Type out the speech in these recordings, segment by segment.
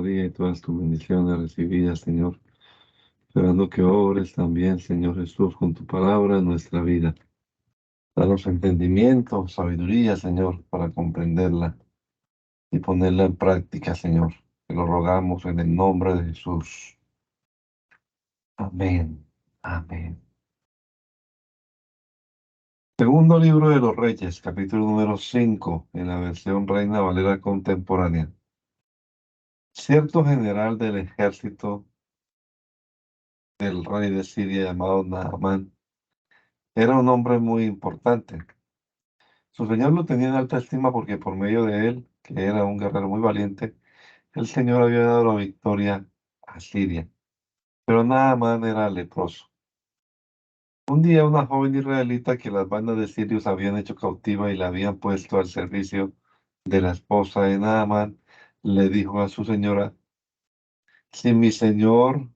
María, y todas tus bendiciones recibidas, Señor. Esperando que obres también, Señor Jesús, con tu palabra en nuestra vida. Danos entendimiento, sabiduría, Señor, para comprenderla y ponerla en práctica, Señor. Te lo rogamos en el nombre de Jesús. Amén. Amén. Segundo libro de los Reyes, capítulo número 5, en la versión Reina Valera contemporánea. Cierto general del ejército del rey de Siria llamado Naamán era un hombre muy importante. Su señor lo tenía en alta estima porque por medio de él, que era un guerrero muy valiente, el Señor había dado la victoria a Siria. Pero Naamán era leproso. Un día una joven israelita que las bandas de sirios habían hecho cautiva y la habían puesto al servicio de la esposa de Naamán, le dijo a su señora: si mi señor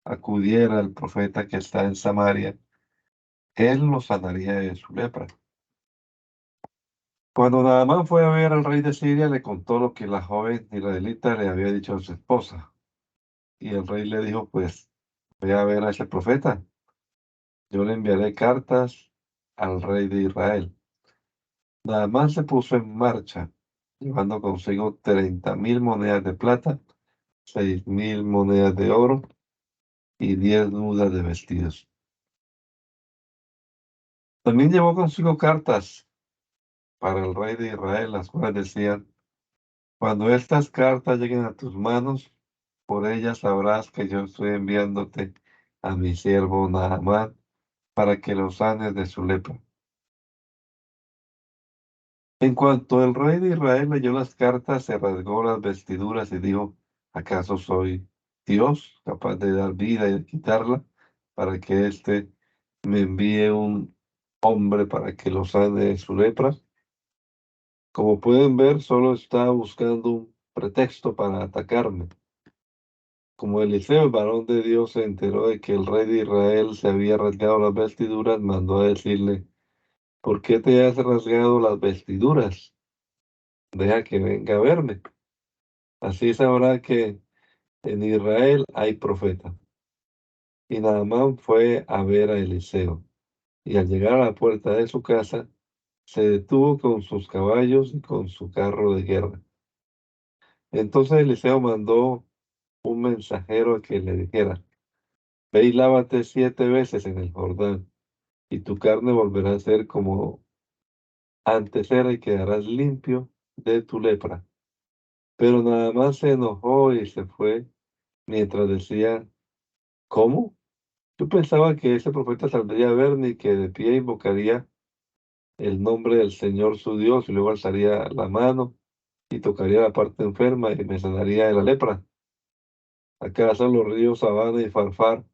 acudiera al profeta que está en Samaria, él lo sanaría de su lepra. Cuando Naamán fue a ver al rey de Siria, le contó lo que la joven israelita le había dicho a su esposa. Y el rey le dijo: pues ve a ver a ese profeta. Yo le enviaré cartas al rey de Israel. Naamán se puso en marcha, llevando consigo 30.000 monedas de plata, 6.000 monedas de oro y 10 mudas de vestidos. También llevó consigo cartas para el rey de Israel, las cuales decían: cuando estas cartas lleguen a tus manos, por ellas sabrás que yo estoy enviándote a mi siervo Naamán para que lo sanes de su lepra. En cuanto el rey de Israel leyó las cartas, se rasgó las vestiduras y dijo: ¿acaso soy Dios capaz de dar vida y de quitarla, para que éste me envíe un hombre para que lo sane de su lepra? Como pueden ver, solo está buscando un pretexto para atacarme. Como Eliseo, el varón de Dios, se enteró de que el rey de Israel se había rasgado las vestiduras, mandó a decirle: ¿por qué te has rasgado las vestiduras? Deja que venga a verme. Así sabrá que en Israel hay profeta. Y Naamán fue a ver a Eliseo, y al llegar a la puerta de su casa, se detuvo con sus caballos y con su carro de guerra. Entonces Eliseo mandó un mensajero a que le dijera: ve y lávate 7 veces en el Jordán, y tu carne volverá a ser como antes era, y quedarás limpio de tu lepra. Pero nada más se enojó y se fue, mientras decía: ¿cómo? Yo pensaba que ese profeta saldría a verme y que de pie invocaría el nombre del Señor su Dios, y luego alzaría la mano y tocaría la parte enferma y me sanaría de la lepra. ¿Acaso los ríos Abana y Farfar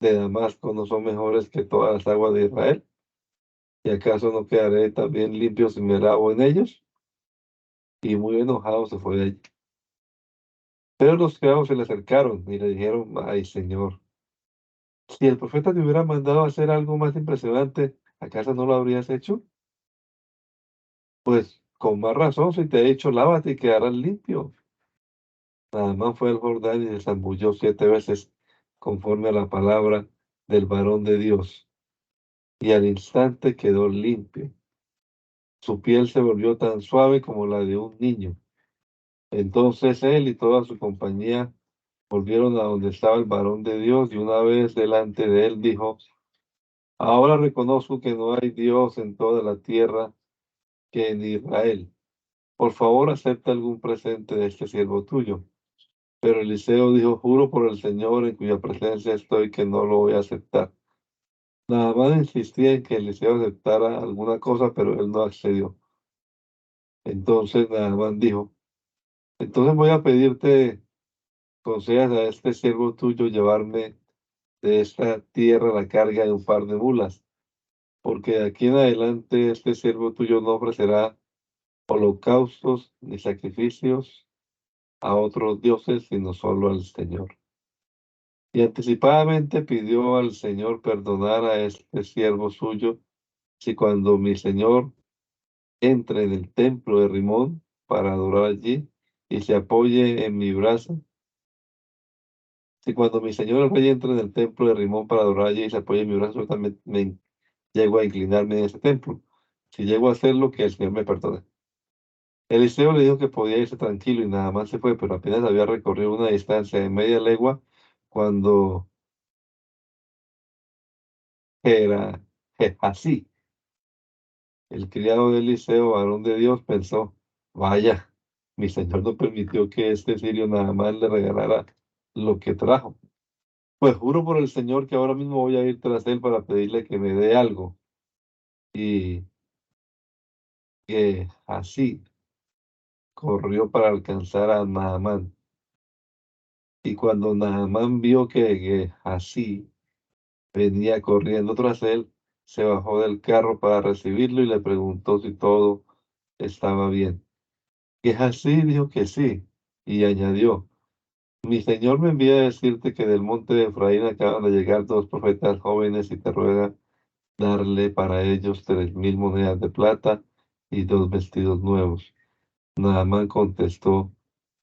de Damasco no son mejores que todas las aguas de Israel? ¿Y acaso no quedaré también limpio si me lavo en ellos? Y muy enojado se fue de allí. Pero los criados se le acercaron y le dijeron: ay, Señor, si el profeta te hubiera mandado a hacer algo más impresionante, ¿acaso no lo habrías hecho? Pues con más razón, si te he dicho lávate y quedarás limpio. Naamán fue al Jordán y se zambulló 7 veces conforme a la palabra del varón de Dios, y al instante quedó limpio. Su piel se volvió tan suave como la de un niño. Entonces él y toda su compañía volvieron a donde estaba el varón de Dios, y una vez delante de él dijo: ahora reconozco que no hay Dios en toda la tierra que en Israel. Por favor, acepta algún presente de este siervo tuyo. Pero Eliseo dijo: juro por el Señor en cuya presencia estoy que no lo voy a aceptar. Nada más insistía en que Eliseo aceptara alguna cosa, pero él no accedió. Entonces Naamán dijo: entonces voy a pedirte concedas a este siervo tuyo llevarme de esta tierra la carga de un par de mulas, porque de aquí en adelante este siervo tuyo no ofrecerá holocaustos ni sacrificios a otros dioses, sino solo al Señor. Y anticipadamente pidió al Señor perdonar a este siervo suyo, si cuando mi Señor entre en el templo de Rimón para adorar allí y se apoye en mi brazo. Si cuando mi señor el rey entre en el templo de Rimón para adorar y se apoye en mi brazo, yo también llego a inclinarme en ese templo. Si llego a hacerlo, que el Señor me perdone. Eliseo le dijo que podía irse tranquilo y nada más se fue, pero apenas había recorrido una distancia de media legua cuando era así. El criado de Eliseo, varón de Dios, pensó, vaya, mi señor no permitió que este sirio nada más le regalara lo que trajo. Pues juro por el Señor que ahora mismo voy a ir tras él para pedirle que me dé algo. Y que así corrió para alcanzar a Naamán. Y cuando Naamán vio que así venía corriendo tras él, se bajó del carro para recibirlo y le preguntó si todo estaba bien. Que así dijo que sí, y añadió, mi señor me envía a decirte que del monte de Efraín acaban de llegar dos profetas jóvenes y te ruega darle para ellos 3.000 monedas de plata y dos vestidos nuevos. Naamán contestó,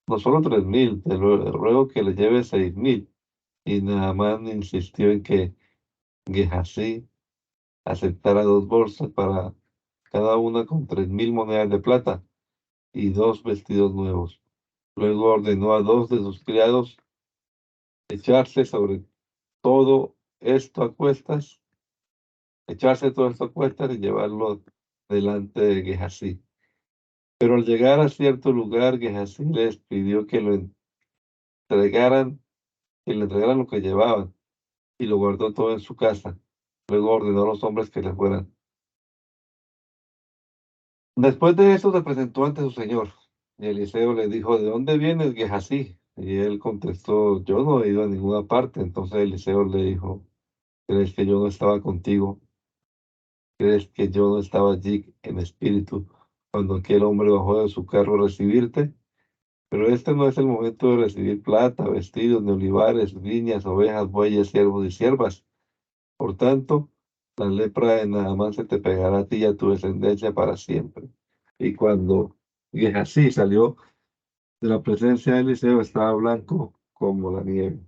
no solo 3.000, te ruego que le lleves 6.000. Y Naamán insistió en que Gehazi aceptara dos bolsas para cada una con 3.000 monedas de plata y dos vestidos nuevos. Luego ordenó a dos de sus criados echarse sobre todo esto a cuestas, echarse todo esto a cuestas y llevarlo delante de Gehazi. Pero al llegar a cierto lugar, Gehazi les pidió entregaran, que le entregaran lo que llevaban, y lo guardó todo en su casa. Luego ordenó a los hombres que le fueran. Después de eso se presentó ante su señor, y Eliseo le dijo, ¿de dónde vienes, Gehazi? Y él contestó, yo no he ido a ninguna parte. Entonces Eliseo le dijo, ¿crees que yo no estaba contigo? ¿Crees que yo no estaba allí en espíritu cuando aquel hombre bajó de su carro a recibirte? Pero este no es el momento de recibir plata, vestidos, ni olivares, viñas, ovejas, bueyes, siervos y siervas. Por tanto, la lepra de Naamán se te pegará a ti y a tu descendencia para siempre. Y cuando Gehazi salió de la presencia de Eliseo, estaba blanco como la nieve.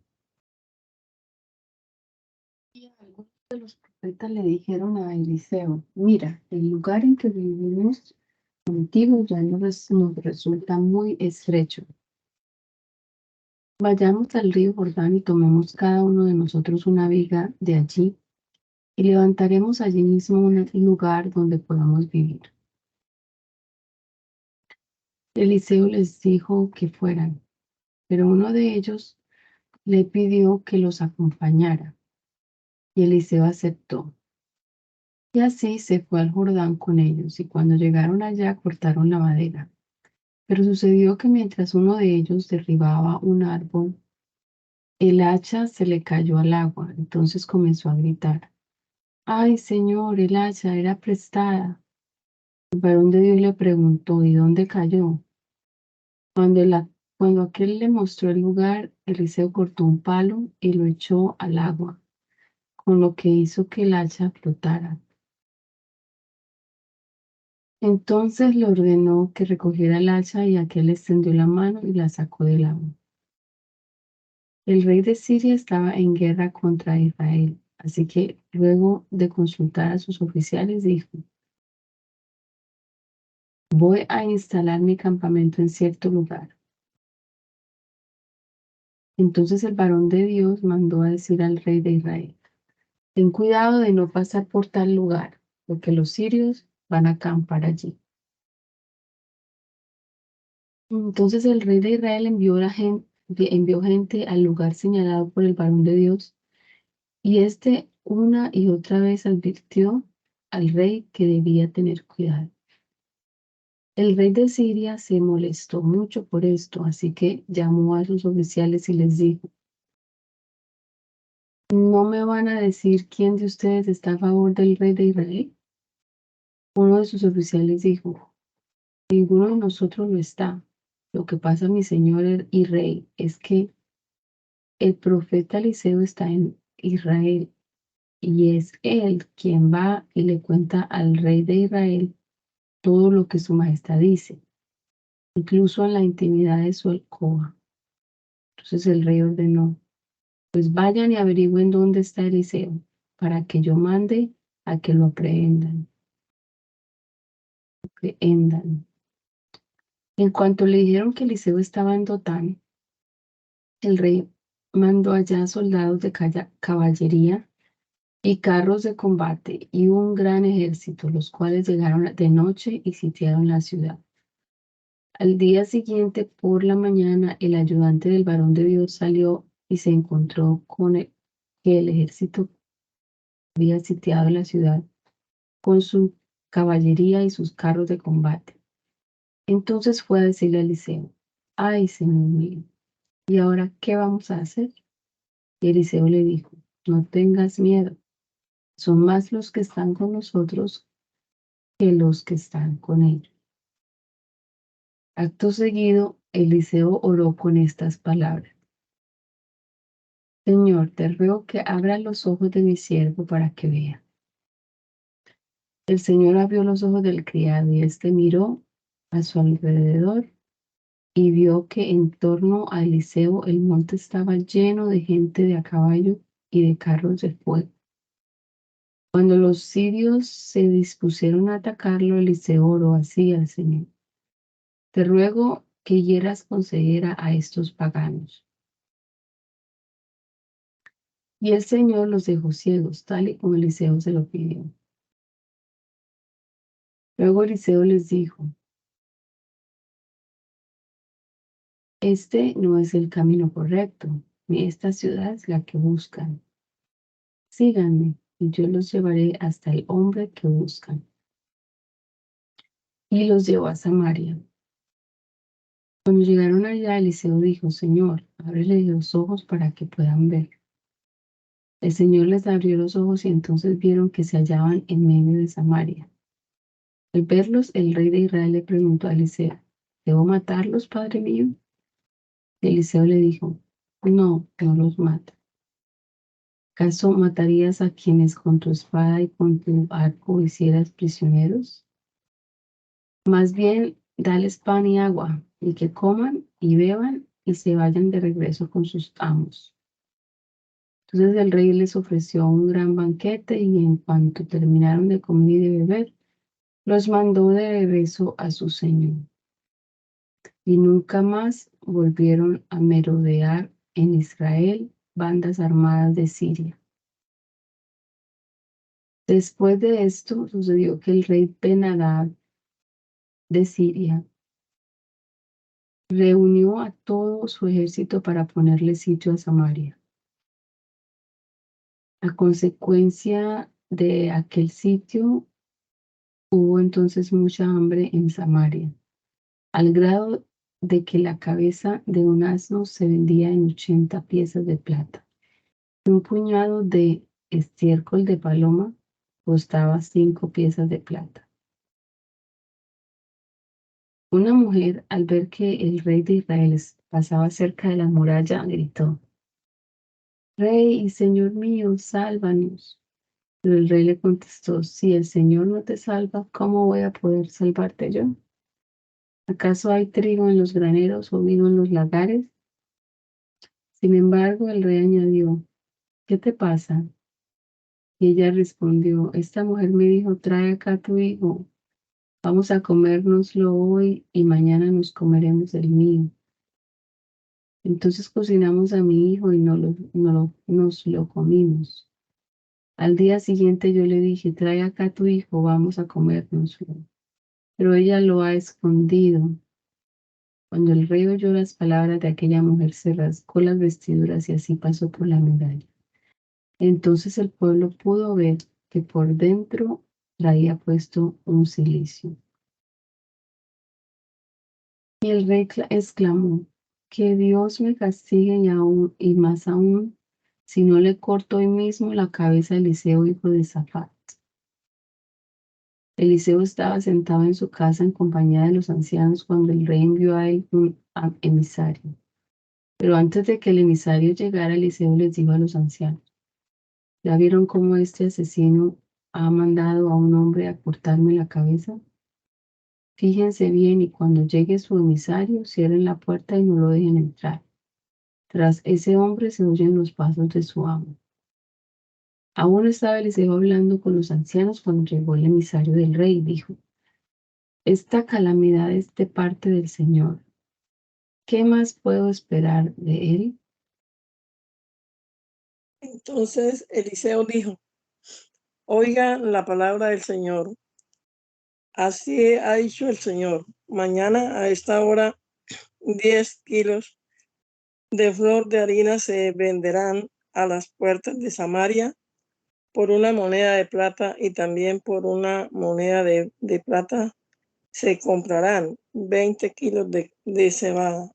Y algunos de los profetas le dijeron a Eliseo, mira, el lugar en que vivimos contigo ya nos resulta muy estrecho. Vayamos al río Jordán y tomemos cada uno de nosotros una viga de allí y levantaremos allí mismo un lugar donde podamos vivir. Eliseo les dijo que fueran, pero uno de ellos le pidió que los acompañara y Eliseo aceptó. Y así se fue al Jordán con ellos, y cuando llegaron allá cortaron la madera. Pero sucedió que mientras uno de ellos derribaba un árbol, el hacha se le cayó al agua. Entonces comenzó a gritar, ¡ay, Señor, el hacha era prestada! El varón de Dios le preguntó, ¿y dónde cayó? Cuando, cuando aquel le mostró el lugar, Eliseo cortó un palo y lo echó al agua, con lo que hizo que el hacha flotara. Entonces le ordenó que recogiera el hacha y aquel extendió la mano y la sacó del agua. El rey de Siria estaba en guerra contra Israel, así que luego de consultar a sus oficiales dijo, voy a instalar mi campamento en cierto lugar. Entonces el varón de Dios mandó a decir al rey de Israel, ten cuidado de no pasar por tal lugar, porque los sirios van a acampar allí. Entonces el rey de Israel envió gente al lugar señalado por el varón de Dios, y este una y otra vez advirtió al rey que debía tener cuidado. El rey de Siria se molestó mucho por esto, así que llamó a sus oficiales y les dijo, ¿no me van a decir quién de ustedes está a favor del rey de Israel? Uno de sus oficiales dijo, ninguno de nosotros lo está. Lo que pasa, mi señor y rey, es que el profeta Eliseo está en Israel y es él quien va y le cuenta al rey de Israel todo lo que su majestad dice. incluso en la intimidad de su alcoba. Entonces el rey ordenó: pues vayan y averigüen dónde está Eliseo, para que yo mande a que lo aprehendan. Aprehendan. En cuanto le dijeron que Eliseo estaba en Dotán, el rey mandó allá soldados de caballería y carros de combate y un gran ejército, los cuales llegaron de noche y sitiaron la ciudad. Al día siguiente, por la mañana, el ayudante del varón de Dios salió y se encontró con que el ejército había sitiado la ciudad con su caballería y sus carros de combate. Entonces fue a decirle a Eliseo: ay, Señor mío, ¿y ahora qué vamos a hacer? Y Eliseo le dijo: no tengas miedo, son más los que están con nosotros que los que están con ellos. Acto seguido, Eliseo oró con estas palabras: Señor, te ruego que abra los ojos de mi siervo para que vea. El Señor abrió los ojos del criado y éste miró a su alrededor y vio que en torno a Eliseo el monte estaba lleno de gente de a caballo y de carros de fuego. Cuando los sirios se dispusieron a atacarlo, Eliseo oró así al Señor: te ruego que hieras con ceguera a estos paganos. Y el Señor los dejó ciegos, tal y como Eliseo se lo pidió. Luego Eliseo les dijo: este no es el camino correcto, ni esta ciudad es la que buscan. Síganme, y yo los llevaré hasta el hombre que buscan. Y los llevó a Samaria. Cuando llegaron allá, Eliseo dijo: Señor, ábrele los ojos para que puedan ver. El Señor les abrió los ojos y entonces vieron que se hallaban en medio de Samaria. Al verlos, el rey de Israel le preguntó a Eliseo: ¿debo matarlos, padre mío? Y Eliseo le dijo: no, no los mata. ¿Acaso matarías a quienes con tu espada y con tu arco hicieras prisioneros? Más bien, dales pan y agua, y que coman y beban y se vayan de regreso con sus amos. Entonces el rey les ofreció un gran banquete y en cuanto terminaron de comer y de beber, los mandó de regreso a su señor. Y nunca más volvieron a merodear en Israel bandas armadas de Siria. Después de esto sucedió que el rey Ben-Hadad de Siria reunió a todo su ejército para ponerle sitio a Samaria. A consecuencia de aquel sitio, hubo entonces mucha hambre en Samaria, al grado de que la cabeza de un asno se vendía en 80 piezas de plata. Y un puñado de estiércol de paloma costaba 5 piezas de plata. Una mujer, al ver que el rey de Israel pasaba cerca de la muralla, gritó: Rey y Señor mío, sálvanos. Pero el rey le contestó: si el Señor no te salva, ¿cómo voy a poder salvarte yo? ¿Acaso hay trigo en los graneros o vino en los lagares? Sin embargo, el rey añadió: ¿qué te pasa? Y ella respondió: esta mujer me dijo: trae acá a tu hijo, vamos a comérnoslo hoy y mañana nos comeremos el mío. Entonces cocinamos a mi hijo y nos lo comimos. Al día siguiente yo le dije: trae acá a tu hijo, vamos a comérnoslo. Pero ella lo ha escondido. Cuando el rey oyó las palabras de aquella mujer, se rasgó las vestiduras y así pasó por la muralla. Entonces el pueblo pudo ver que por dentro traía puesto un cilicio. Y el rey exclamó: que Dios me castigue y más aún, si no le corto hoy mismo la cabeza a Eliseo, hijo de Safat. Eliseo estaba sentado en su casa en compañía de los ancianos cuando el rey envió a él un emisario. Pero antes de que el emisario llegara, Eliseo les dijo a los ancianos: ¿ya vieron cómo este asesino ha mandado a un hombre a cortarme la cabeza? Fíjense bien y cuando llegue su emisario, cierren la puerta y no lo dejen entrar. Tras ese hombre se oyen los pasos de su amo. Aún estaba Eliseo hablando con los ancianos cuando llegó el emisario del rey y dijo: Esta calamidad es de parte del Señor. ¿Qué más puedo esperar de él? Entonces Eliseo dijo: Oigan la palabra del Señor. Así ha dicho el Señor: mañana a esta hora 10 kilos de flor de harina se venderán a las puertas de Samaria por una moneda de plata, y también por una moneda de plata se comprarán 20 kilos de cebada.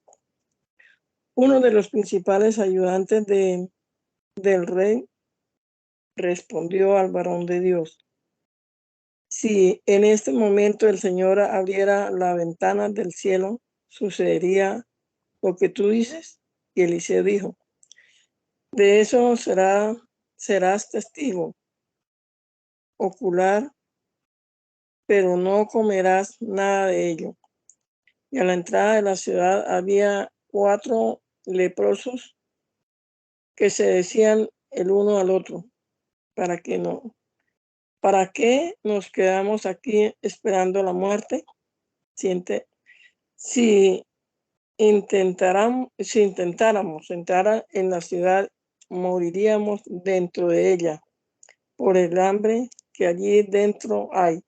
Uno de los principales ayudantes del rey respondió al varón de Dios: Si en este momento el Señor abriera la ventana del cielo, ¿sucedería lo que tú dices? Y Eliseo dijo: De eso serás testigo ocular, pero no comerás nada de ello. Y a la entrada de la ciudad había 4 leprosos que se decían el uno al otro: ¿Para qué nos quedamos aquí esperando la muerte? Si intentáramos entrar en la ciudad, moriríamos dentro de ella por el hambre que allí dentro hay.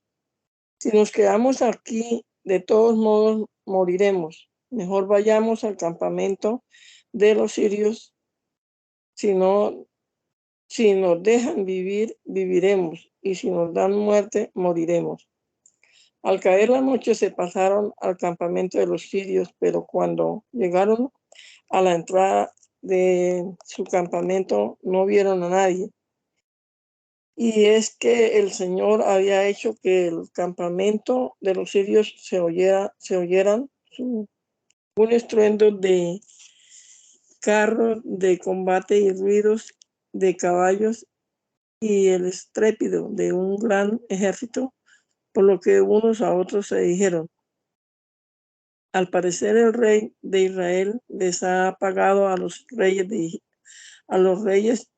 Si nos quedamos aquí, de todos modos moriremos. Mejor vayamos al campamento de los sirios. Si nos dejan vivir, viviremos, y si nos dan muerte, moriremos. Al caer la noche se pasaron al campamento de los sirios, pero cuando llegaron a la entrada de su campamento no vieron a nadie. Y es que el Señor había hecho que el campamento de los sirios se oyeran un estruendo de carros de combate y ruidos de caballos y el estrépito de un gran ejército, por lo que unos a otros se dijeron: Al parecer el rey de Israel les ha pagado a los reyes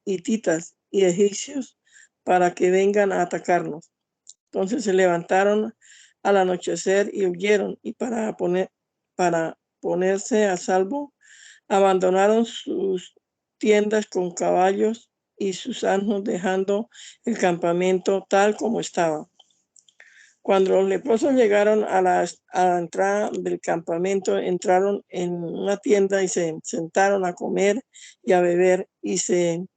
hititas y egipcios para que vengan a atacarnos. Entonces se levantaron al anochecer y huyeron, y para ponerse a salvo, abandonaron sus tiendas con caballos y sus asnos, dejando el campamento tal como estaba. Cuando los leprosos llegaron a la entrada del campamento, entraron en una tienda y se sentaron a comer y a beber, y se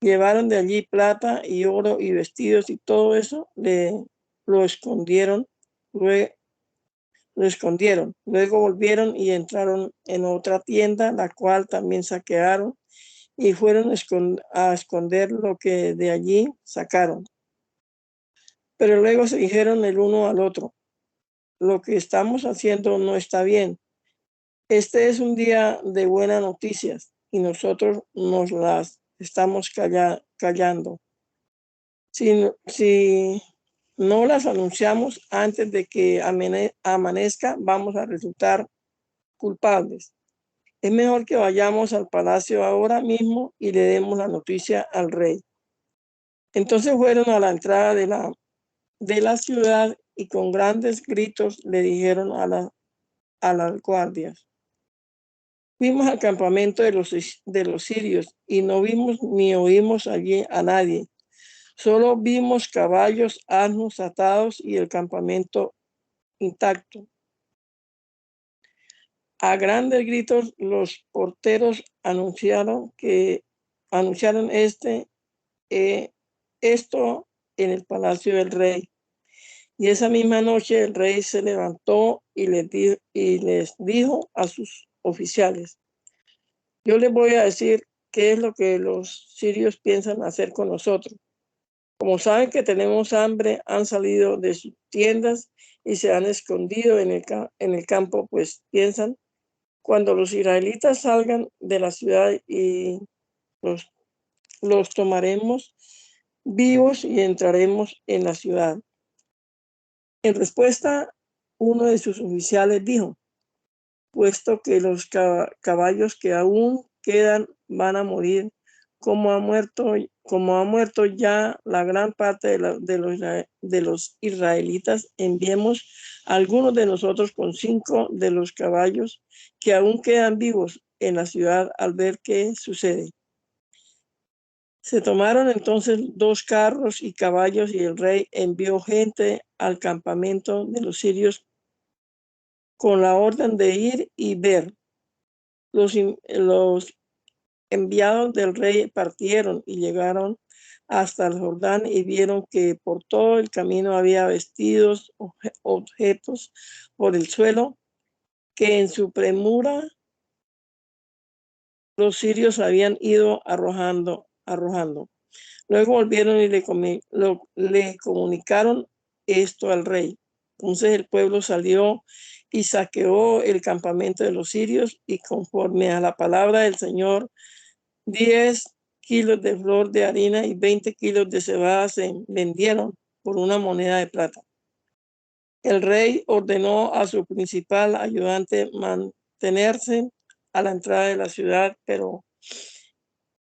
llevaron de allí plata y oro y vestidos, y todo eso lo escondieron. Luego volvieron y entraron en otra tienda, la cual también saquearon, y fueron a esconder lo que de allí sacaron. Pero luego se dijeron el uno al otro: Lo que estamos haciendo no está bien. Este es un día de buenas noticias y nosotros nos las estamos callando. Si no las anunciamos antes de que amanezca, vamos a resultar culpables. Es mejor que vayamos al palacio ahora mismo y le demos la noticia al rey. Entonces fueron a la entrada de la ciudad y con grandes gritos le dijeron a las guardias: Fuimos al campamento de los sirios y no vimos ni oímos allí a nadie. Solo vimos caballos, asnos atados y el campamento intacto. A grandes gritos los porteros anunciaron esto en el palacio del rey. Y esa misma noche el rey se levantó y les dijo a sus oficiales: Yo les voy a decir qué es lo que los sirios piensan hacer con nosotros. Como saben que tenemos hambre, han salido de sus tiendas y se han escondido en el campo, pues piensan: cuando los israelitas salgan de la ciudad y los tomaremos vivos y entraremos en la ciudad. En respuesta uno de sus oficiales dijo: puesto que los caballos que aún quedan van a morir, como ha muerto ya la gran parte de los israelitas, enviemos a algunos de nosotros con 5 de los caballos que aún quedan vivos en la ciudad al ver qué sucede. Se tomaron entonces 2 carros y caballos, y el rey envió gente al campamento de los sirios con la orden de ir y ver. Los enviados del rey partieron y llegaron hasta el Jordán y vieron que por todo el camino había vestidos, objetos por el suelo, que en su premura los sirios habían ido arrojando. Luego volvieron y le comunicaron esto al rey. Entonces el pueblo salió y saqueó el campamento de los sirios, y conforme a la palabra del Señor, 10 kilos de flor de harina y 20 kilos de cebada se vendieron por una moneda de plata. El rey ordenó a su principal ayudante mantenerse a la entrada de la ciudad, pero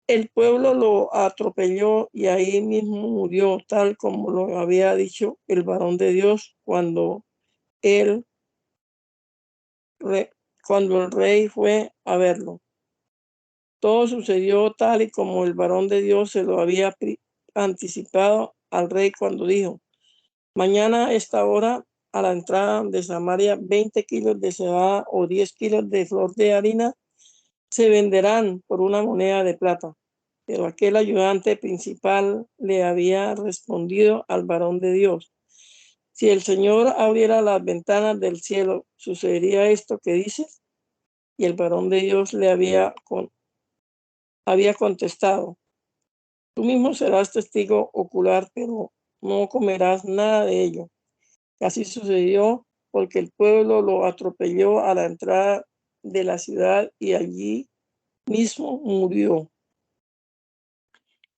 el pueblo lo atropelló y ahí mismo murió, tal como lo había dicho el varón de Dios cuando el rey fue a verlo. Todo sucedió tal y como el varón de Dios se lo había anticipado al rey cuando dijo: mañana a esta hora, a la entrada de Samaria, 20 kilos de cebada o 10 kilos de flor de harina se venderán por una moneda de plata. Pero aquel ayudante principal le había respondido al varón de Dios: si el Señor abriera las ventanas del cielo, ¿sucedería esto que dices? Y el varón de Dios le había contestado: tú mismo serás testigo ocular, pero no comerás nada de ello. Así sucedió, porque el pueblo lo atropelló a la entrada de la ciudad y allí mismo murió.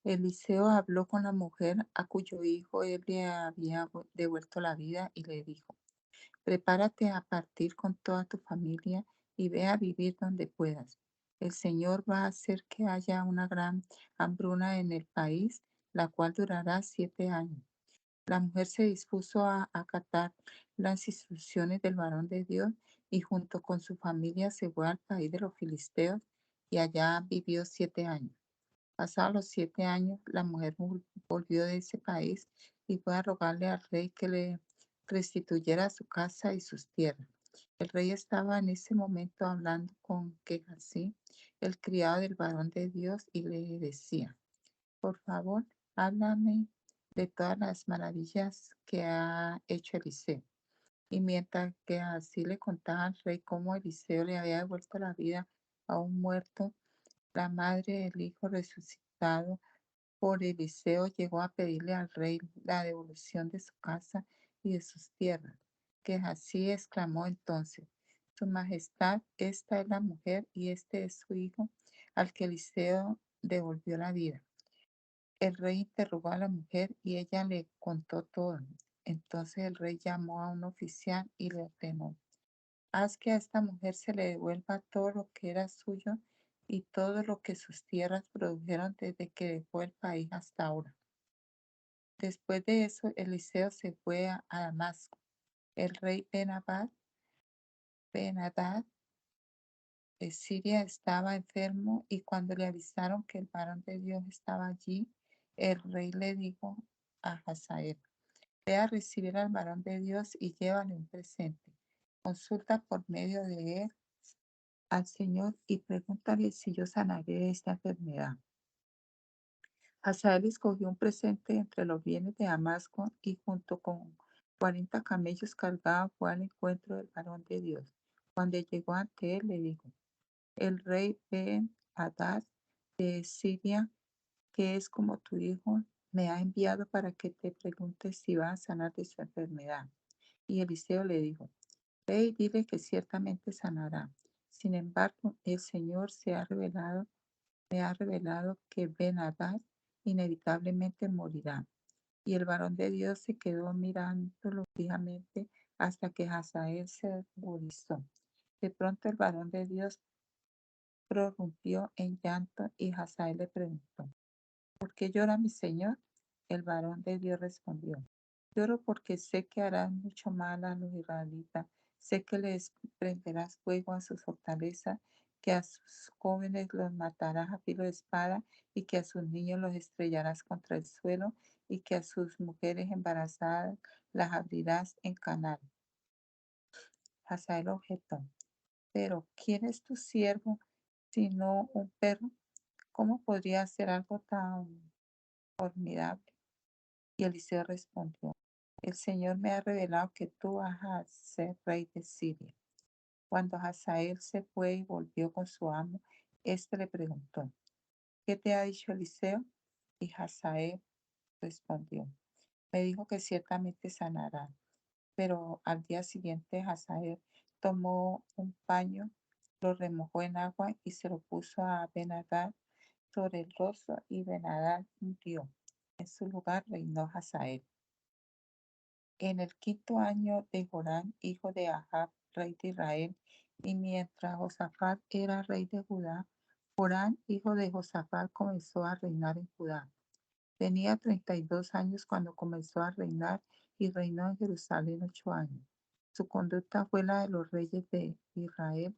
Eliseo habló con la mujer a cuyo hijo él le había devuelto la vida y le dijo: prepárate a partir con toda tu familia y ve a vivir donde puedas. El Señor va a hacer que haya una gran hambruna en el país, la cual durará 7 años. La mujer se dispuso a acatar las instrucciones del varón de Dios y junto con su familia se fue al país de los filisteos y allá vivió 7 años. Pasados los 7 años, la mujer volvió de ese país y fue a rogarle al rey que le restituyera su casa y sus tierras. El rey estaba en ese momento hablando con Gehazi, el criado del varón de Dios, y le decía: por favor, háblame de todas las maravillas que ha hecho Eliseo. Y mientras que así le contaba al rey cómo Eliseo le había devuelto la vida a un muerto, la madre del hijo resucitado por Eliseo llegó a pedirle al rey la devolución de su casa y de sus tierras. Que así exclamó entonces: Su Majestad, esta es la mujer y este es su hijo, al que Eliseo devolvió la vida. El rey interrogó a la mujer y ella le contó todo. Entonces el rey llamó a un oficial y le ordenó: haz que a esta mujer se le devuelva todo lo que era suyo y todo lo que sus tierras produjeron desde que dejó el país hasta ahora. Después de eso, Eliseo se fue a Damasco. El rey Ben-Hadad de Siria estaba enfermo, y cuando le avisaron que el varón de Dios estaba allí, el rey le dijo a Hazael: ve a recibir al varón de Dios y llévale un presente. Consulta por medio de él al Señor y pregúntale si yo sanaré de esta enfermedad. Hazael escogió un presente entre los bienes de Damasco y junto con 40 camellos cargados fue al encuentro del varón de Dios. Cuando llegó ante él, le dijo: el rey Ben-Hadad de Siria, que es como tu hijo, me ha enviado para que te preguntes si va a sanar de su enfermedad. Y Eliseo le dijo: ve y dile que ciertamente sanará. Sin embargo, el Señor me ha revelado que Ben-Hadad inevitablemente morirá. Y el varón de Dios se quedó mirándolo fijamente hasta que Hazael se ruborizó. De pronto el varón de Dios prorrumpió en llanto y Hazael le preguntó: ¿por qué llora mi señor? El varón de Dios respondió: lloro porque sé que harás mucho mal a los israelitas, sé que les prenderás fuego a sus fortalezas, que a sus jóvenes los matarás a filo de espada y que a sus niños los estrellarás contra el suelo y que a sus mujeres embarazadas las abrirás en canal. Hazael objetó: pero ¿quién es tu siervo sino un perro? ¿Cómo podría hacer algo tan formidable? Y Eliseo respondió: el Señor me ha revelado que tú vas a ser rey de Siria. Cuando Hazael se fue y volvió con su amo, éste le preguntó: ¿qué te ha dicho Eliseo? Y Hazael respondió: me dijo que ciertamente sanará. Pero al día siguiente Hazael tomó un paño, lo remojó en agua y se lo puso a Ben-Hadad sobre el rostro, y Ben-Hadad murió. En su lugar reinó Hazael. En el 5.º año de Joram, hijo de Ahab, rey de Israel, y mientras Josafat era rey de Judá, Joram, hijo de Josafat, comenzó a reinar en Judá. Tenía 32 años cuando comenzó a reinar y reinó en Jerusalén 8 años. Su conducta fue la de los reyes de Israel,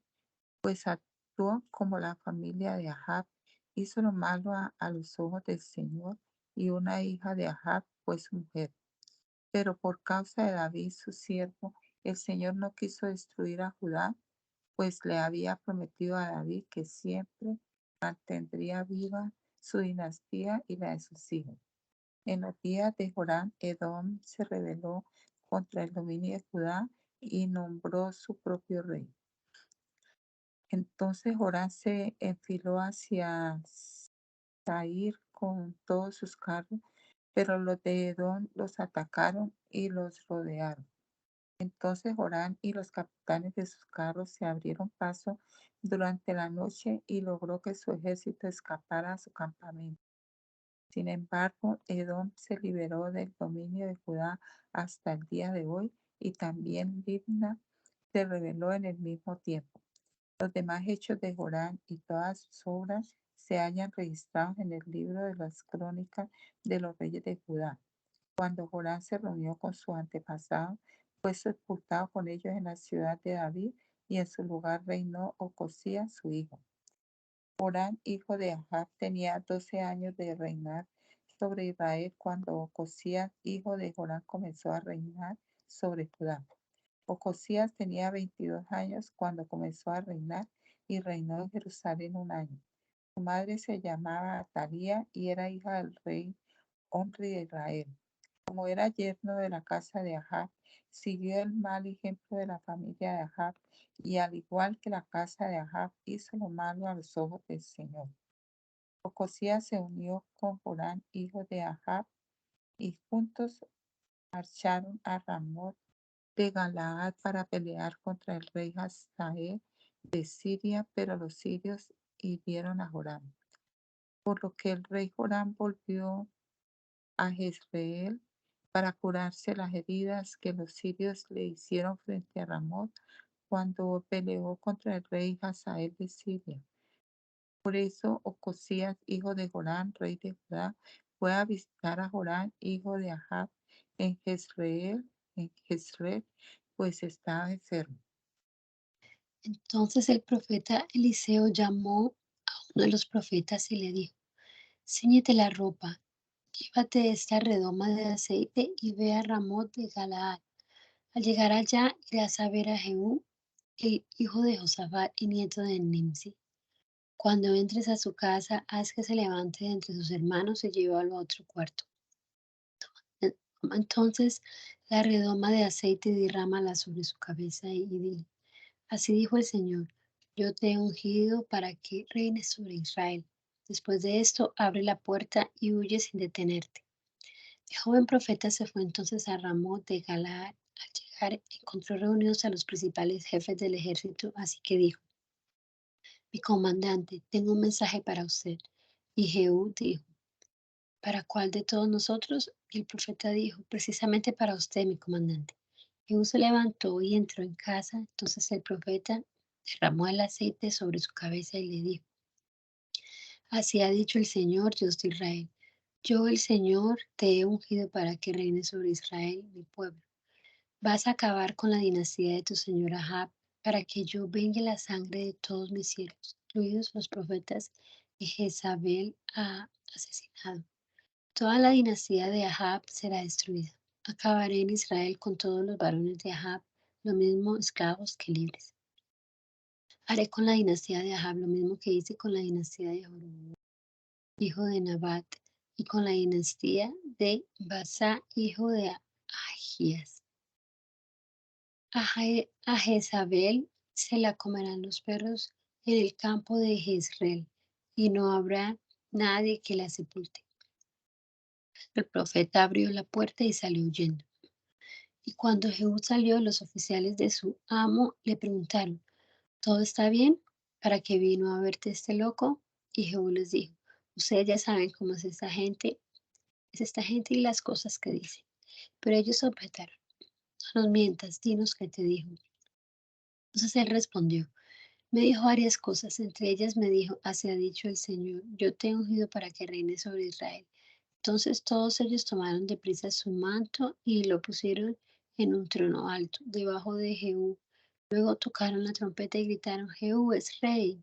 pues actuó como la familia de Ahab, hizo lo malo a los ojos del Señor, y una hija de Ahab fue su mujer. Pero por causa de David, su siervo, el Señor no quiso destruir a Judá, pues le había prometido a David que siempre mantendría viva su dinastía y la de sus hijos. En los días de Joram, Edom se rebeló contra el dominio de Judá y nombró su propio rey. Entonces Joram se enfiló hacia Zair con todos sus carros, pero los de Edom los atacaron y los rodearon. Entonces Joram y los capitanes de sus carros se abrieron paso durante la noche y logró que su ejército escapara a su campamento. Sin embargo, Edom se liberó del dominio de Judá hasta el día de hoy, y también Libna se rebeló en el mismo tiempo. Los demás hechos de Joram y todas sus obras se hallan registrados en el libro de las crónicas de los reyes de Judá. Cuando Joram se reunió con su antepasado, fue sepultado con ellos en la ciudad de David, y en su lugar reinó Ocosías, su hijo. Joram, hijo de Ahab, tenía 12 años de reinar sobre Israel cuando Ocosías, hijo de Joram, comenzó a reinar sobre Judá. Ocosías tenía 22 años cuando comenzó a reinar y reinó en Jerusalén 1 año. Su madre se llamaba Atalía y era hija del rey Omri de Israel. Como era yerno de la casa de Ahab, siguió el mal ejemplo de la familia de Ahab, y al igual que la casa de Ahab, hizo lo malo a los ojos del Señor. Ocosías se unió con Joram, hijo de Ahab, y juntos marcharon a Ramot de Galaad para pelear contra el rey Hazael de Siria, pero los sirios hirieron a Joram. Por lo que el rey Joram volvió a Jezreel para curarse las heridas que los sirios le hicieron frente a Ramot cuando peleó contra el rey Hazael de Siria. Por eso Ocosías, hijo de Joram, rey de Judá, fue a visitar a Joram, hijo de Ahab, en Jezreel, pues estaba enfermo. Entonces el profeta Eliseo llamó a uno de los profetas y le dijo: Cíñete la ropa, llévate esta redoma de aceite y ve a Ramot de Galaad. Al llegar allá, irás a ver a Jehú, el hijo de Josafat y nieto de Nimsi. Cuando entres a su casa, haz que se levante de entre sus hermanos y llévalo a otro cuarto. Toma entonces la redoma de aceite y derrámala sobre su cabeza y dile: Así dijo el Señor: Yo te he ungido para que reines sobre Israel. Después de esto, abre la puerta y huye sin detenerte. El joven profeta se fue entonces a Ramot de Galaad. Al llegar, encontró reunidos a los principales jefes del ejército, así que dijo: Mi comandante, tengo un mensaje para usted. Y Jehú dijo: ¿Para cuál de todos nosotros? Y el profeta dijo: Precisamente para usted, mi comandante. Jehú se levantó y entró en casa. Entonces el profeta derramó el aceite sobre su cabeza y le dijo: Así ha dicho el Señor, Dios de Israel. Yo, el Señor, te he ungido para que reines sobre Israel, mi pueblo. Vas a acabar con la dinastía de tu señor Ahab, para que yo vengue la sangre de todos mis siervos, incluidos los profetas que Jezabel ha asesinado. Toda la dinastía de Ahab será destruida. Acabaré en Israel con todos los varones de Ahab, lo mismo esclavos que libres. Haré con la dinastía de Ahab lo mismo que hice con la dinastía de Jeroboam, hijo de Nabat, y con la dinastía de Basa, hijo de Ahías. A Jezabel se la comerán los perros en el campo de Jezreel, y no habrá nadie que la sepulte. El profeta abrió la puerta y salió huyendo. Y cuando Jehú salió, los oficiales de su amo le preguntaron: ¿Todo está bien? ¿Para qué vino a verte este loco? Y Jehú les dijo: Ustedes ya saben cómo es esta gente y las cosas que dice. Pero ellos objetaron: No nos mientas, dinos qué te dijo. Entonces él respondió: Me dijo varias cosas, entre ellas me dijo: Así ha dicho el Señor, yo te he ungido para que reines sobre Israel. Entonces todos ellos tomaron deprisa su manto y lo pusieron en un trono alto, debajo de Jehú. Luego tocaron la trompeta y gritaron: Jehú es rey.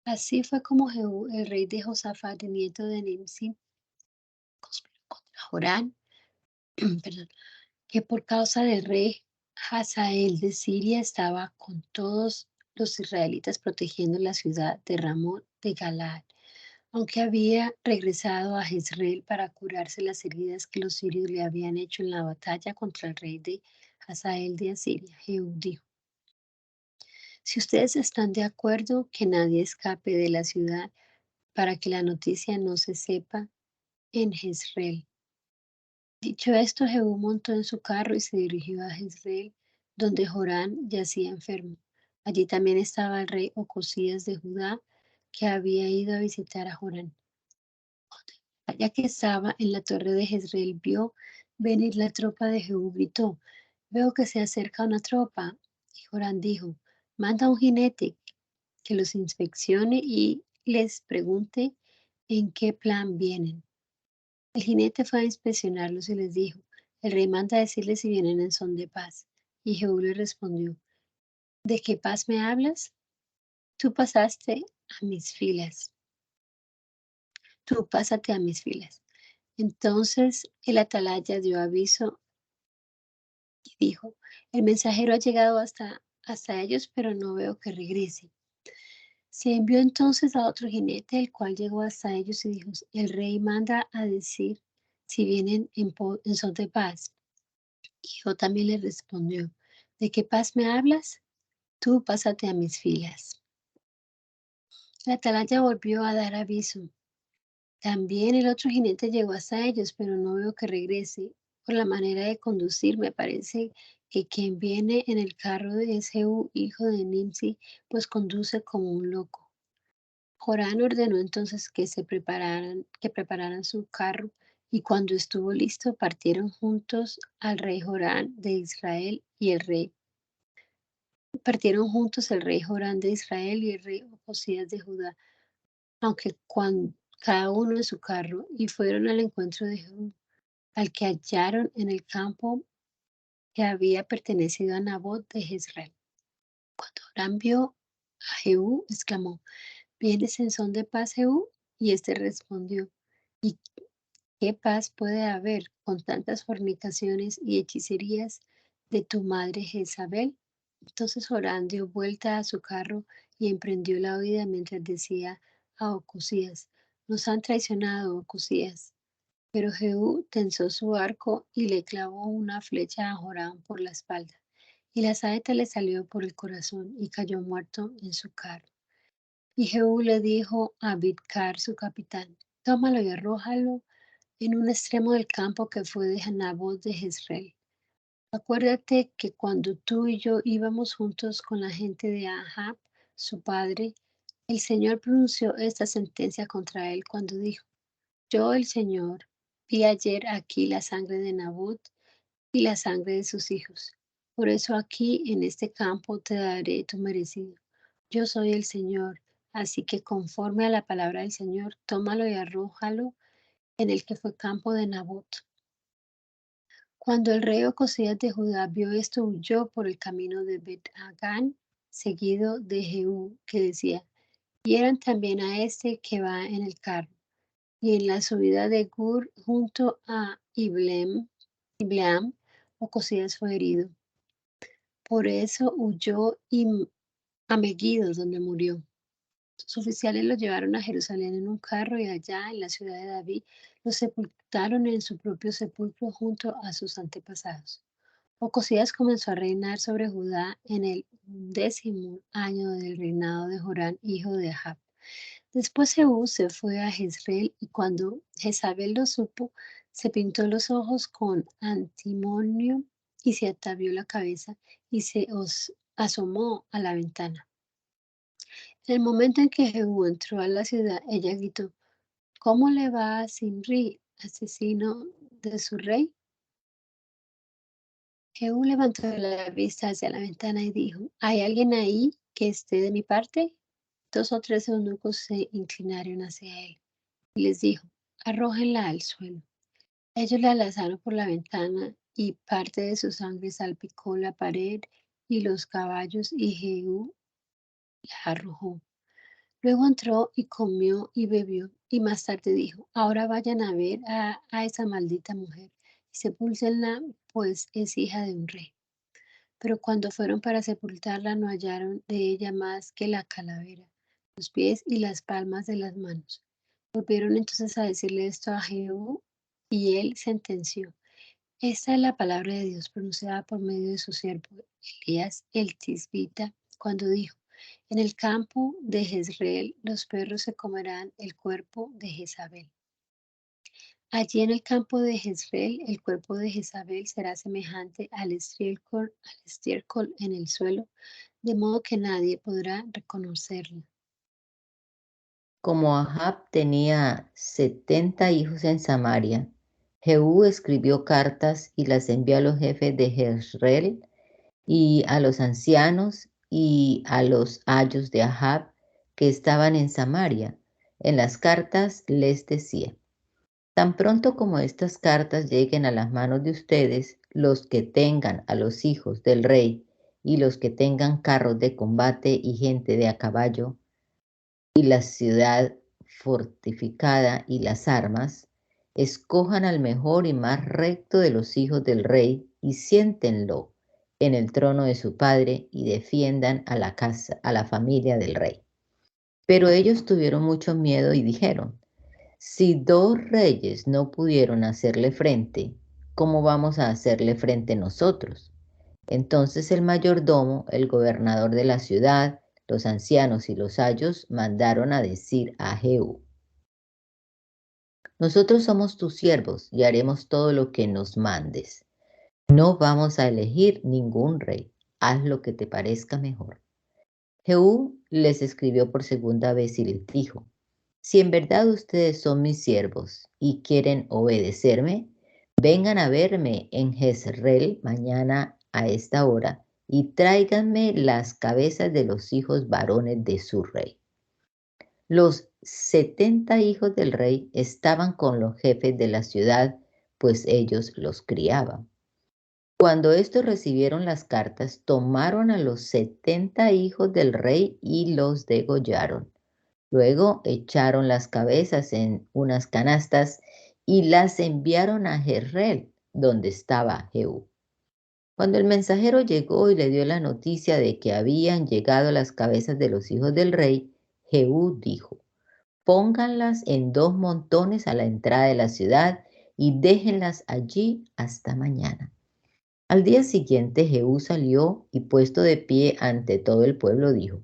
Así fue como Jehú, el rey de Josafat, nieto de Nimsi, conspiró contra Jorán, perdón, que por causa del rey Hazael de Siria estaba con todos los israelitas protegiendo la ciudad de Ramón de Galaad, aunque había regresado a Jezreel para curarse las heridas que los sirios le habían hecho en la batalla contra el rey de Hazael de Asiria. Jehú dijo: Si ustedes están de acuerdo, que nadie escape de la ciudad para que la noticia no se sepa en Jezreel. Dicho esto, Jehú montó en su carro y se dirigió a Jezreel, donde Jorán yacía enfermo. Allí también estaba el rey Ocosías de Judá, que había ido a visitar a Jorán. Ya que estaba en la torre de Jezreel, vio venir la tropa de Jehú, gritó: Veo que se acerca una tropa. Y Jorán dijo: Manda un jinete que los inspeccione y les pregunte en qué plan vienen. El jinete fue a inspeccionarlos y les dijo: El rey manda decirles si vienen en son de paz. Y Jehú le respondió: ¿De qué paz me hablas? Tú pasaste a mis filas. Tú pásate a mis filas. Entonces el atalaya dio aviso y dijo: El mensajero ha llegado hasta ellos, pero no veo que regrese. Se envió entonces a otro jinete, el cual llegó hasta ellos y dijo: El rey manda a decir si vienen en son de paz. Y yo también le respondió: ¿De qué paz me hablas? Tú pásate a mis filas. La atalaya volvió a dar aviso. También el otro jinete llegó hasta ellos, pero no veo que regrese. Por la manera de conducir, me parece que quien viene en el carro es Jehú, hijo de Nimsi, pues conduce como un loco. Jorán ordenó entonces que prepararan su carro, y cuando estuvo listo, partieron juntos al rey Jorán de Israel y el rey. Partieron juntos el rey Jorán de Israel y el rey Ocosías de Judá, aunque cada uno en su carro, y fueron al encuentro de Jehú, al que hallaron en el campo que había pertenecido a Nabot de Jezreel. Cuando Jorán vio a Jehú, exclamó: ¿Vienes en son de paz, Jehú? Y este respondió: ¿Y qué paz puede haber con tantas fornicaciones y hechicerías de tu madre Jezabel? Entonces Jorán dio vuelta a su carro y emprendió la huida mientras decía a Ocosías: Nos han traicionado, Ocosías. Pero Jehú tensó su arco y le clavó una flecha a Jorán por la espalda, y la saeta le salió por el corazón y cayó muerto en su carro. Y Jehú le dijo a Bidkar, su capitán: Tómalo y arrójalo en un extremo del campo que fue de Nabot de Jezreel. Acuérdate que cuando tú y yo íbamos juntos con la gente de Ahab, su padre, el Señor pronunció esta sentencia contra él cuando dijo: Yo, el Señor, vi ayer aquí la sangre de Nabot y la sangre de sus hijos. Por eso aquí en este campo te daré tu merecido. Yo soy el Señor, así que conforme a la palabra del Señor, tómalo y arrójalo en el que fue campo de Nabot. Cuando el rey Ocosías de Judá vio esto, huyó por el camino de Bet-Hagán, seguido de Jehú, que decía: hieran también a este que va en el carro. Y en la subida de Gur, junto a Ibleam, Ocosías fue herido. Por eso huyó a Megiddo, donde murió. Sus oficiales lo llevaron a Jerusalén en un carro y allá, en la ciudad de David, lo sepultaron en su propio sepulcro junto a sus antepasados. Ocosías comenzó a reinar sobre Judá en el 10º año del reinado de Jorán, hijo de Ahab. Después Jehú se fue a Jezreel y cuando Jezabel lo supo, se pintó los ojos con antimonio y se atavió la cabeza y se asomó a la ventana. En el momento en que Jehú entró a la ciudad, ella gritó: ¿cómo le va a Zimri, asesino de su rey? Jehú levantó la vista hacia la ventana y dijo: ¿hay alguien ahí que esté de mi parte? 2 o 3 eunucos se inclinaron hacia él y les dijo: arrójenla al suelo. Ellos la lanzaron por la ventana y parte de su sangre salpicó la pared y los caballos y Jehú la arrojó. Luego entró y comió y bebió y más tarde dijo: ahora vayan a ver a esa maldita mujer y sepúltenla, pues es hija de un rey. Pero cuando fueron para sepultarla no hallaron de ella más que la calavera, los pies y las palmas de las manos. Volvieron entonces a decirle esto a Jehú y él sentenció: esta es la palabra de Dios pronunciada por medio de su siervo Elías el Tisbita, cuando dijo: en el campo de Jezreel los perros se comerán el cuerpo de Jezabel. Allí en el campo de Jezreel el cuerpo de Jezabel será semejante al estiércol en el suelo, de modo que nadie podrá reconocerla. Como Ahab tenía 70 hijos en Samaria, Jehú escribió cartas y las envió a los jefes de Jezreel y a los ancianos y a los ayos de Ahab que estaban en Samaria. En las cartas les decía: tan pronto como estas cartas lleguen a las manos de ustedes, los que tengan a los hijos del rey y los que tengan carros de combate y gente de a caballo, y la ciudad fortificada y las armas, escojan al mejor y más recto de los hijos del rey y siéntenlo en el trono de su padre y defiendan a la casa, a la familia del rey. Pero ellos tuvieron mucho miedo y dijeron: si 2 reyes no pudieron hacerle frente, ¿cómo vamos a hacerle frente nosotros? Entonces el mayordomo, el gobernador de la ciudad, los ancianos y los ayos mandaron a decir a Jehú: nosotros somos tus siervos y haremos todo lo que nos mandes. No vamos a elegir ningún rey. Haz lo que te parezca mejor. Jehú les escribió por segunda vez y les dijo: si en verdad ustedes son mis siervos y quieren obedecerme, vengan a verme en Jezreel mañana a esta hora y tráiganme las cabezas de los hijos varones de su rey. Los 70 hijos del rey estaban con los jefes de la ciudad, pues ellos los criaban. Cuando estos recibieron las cartas, tomaron a los 70 hijos del rey y los degollaron. Luego echaron las cabezas en unas canastas y las enviaron a Jezreel, donde estaba Jehú. Cuando el mensajero llegó y le dio la noticia de que habían llegado las cabezas de los hijos del rey, Jehú dijo: pónganlas en 2 montones a la entrada de la ciudad y déjenlas allí hasta mañana. Al día siguiente Jehú salió y puesto de pie ante todo el pueblo dijo: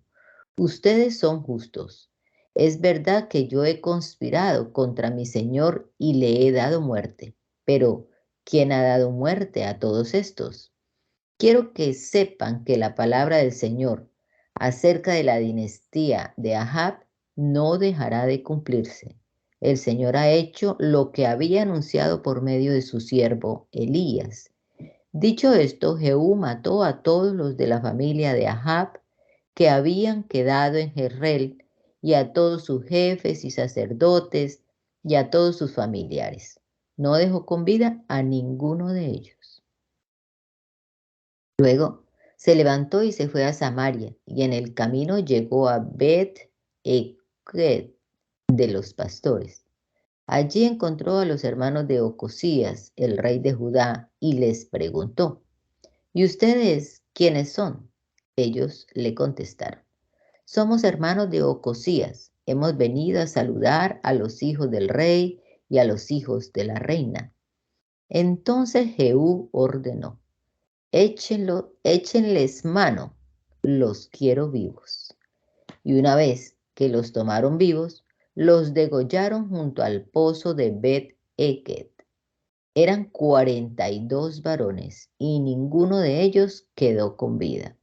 ustedes son justos. Es verdad que yo he conspirado contra mi señor y le he dado muerte. Pero ¿quién ha dado muerte a todos estos? Quiero que sepan que la palabra del Señor acerca de la dinastía de Ahab no dejará de cumplirse. El Señor ha hecho lo que había anunciado por medio de su siervo Elías. Dicho esto, Jehú mató a todos los de la familia de Ahab que habían quedado en Jezreel, y a todos sus jefes y sacerdotes, y a todos sus familiares. No dejó con vida a ninguno de ellos. Luego se levantó y se fue a Samaria, y en el camino llegó a Bet-Eked de los pastores. Allí encontró a los hermanos de Ocosías, el rey de Judá, y les preguntó: ¿Y ustedes quiénes son? Ellos le contestaron: somos hermanos de Ocosías. Hemos venido a saludar a los hijos del rey y a los hijos de la reina. Entonces Jehú ordenó: échenles mano, los quiero vivos. Y una vez que los tomaron vivos, los degollaron junto al pozo de Bet-Eked. Eran 42 varones, y ninguno de ellos quedó con vida.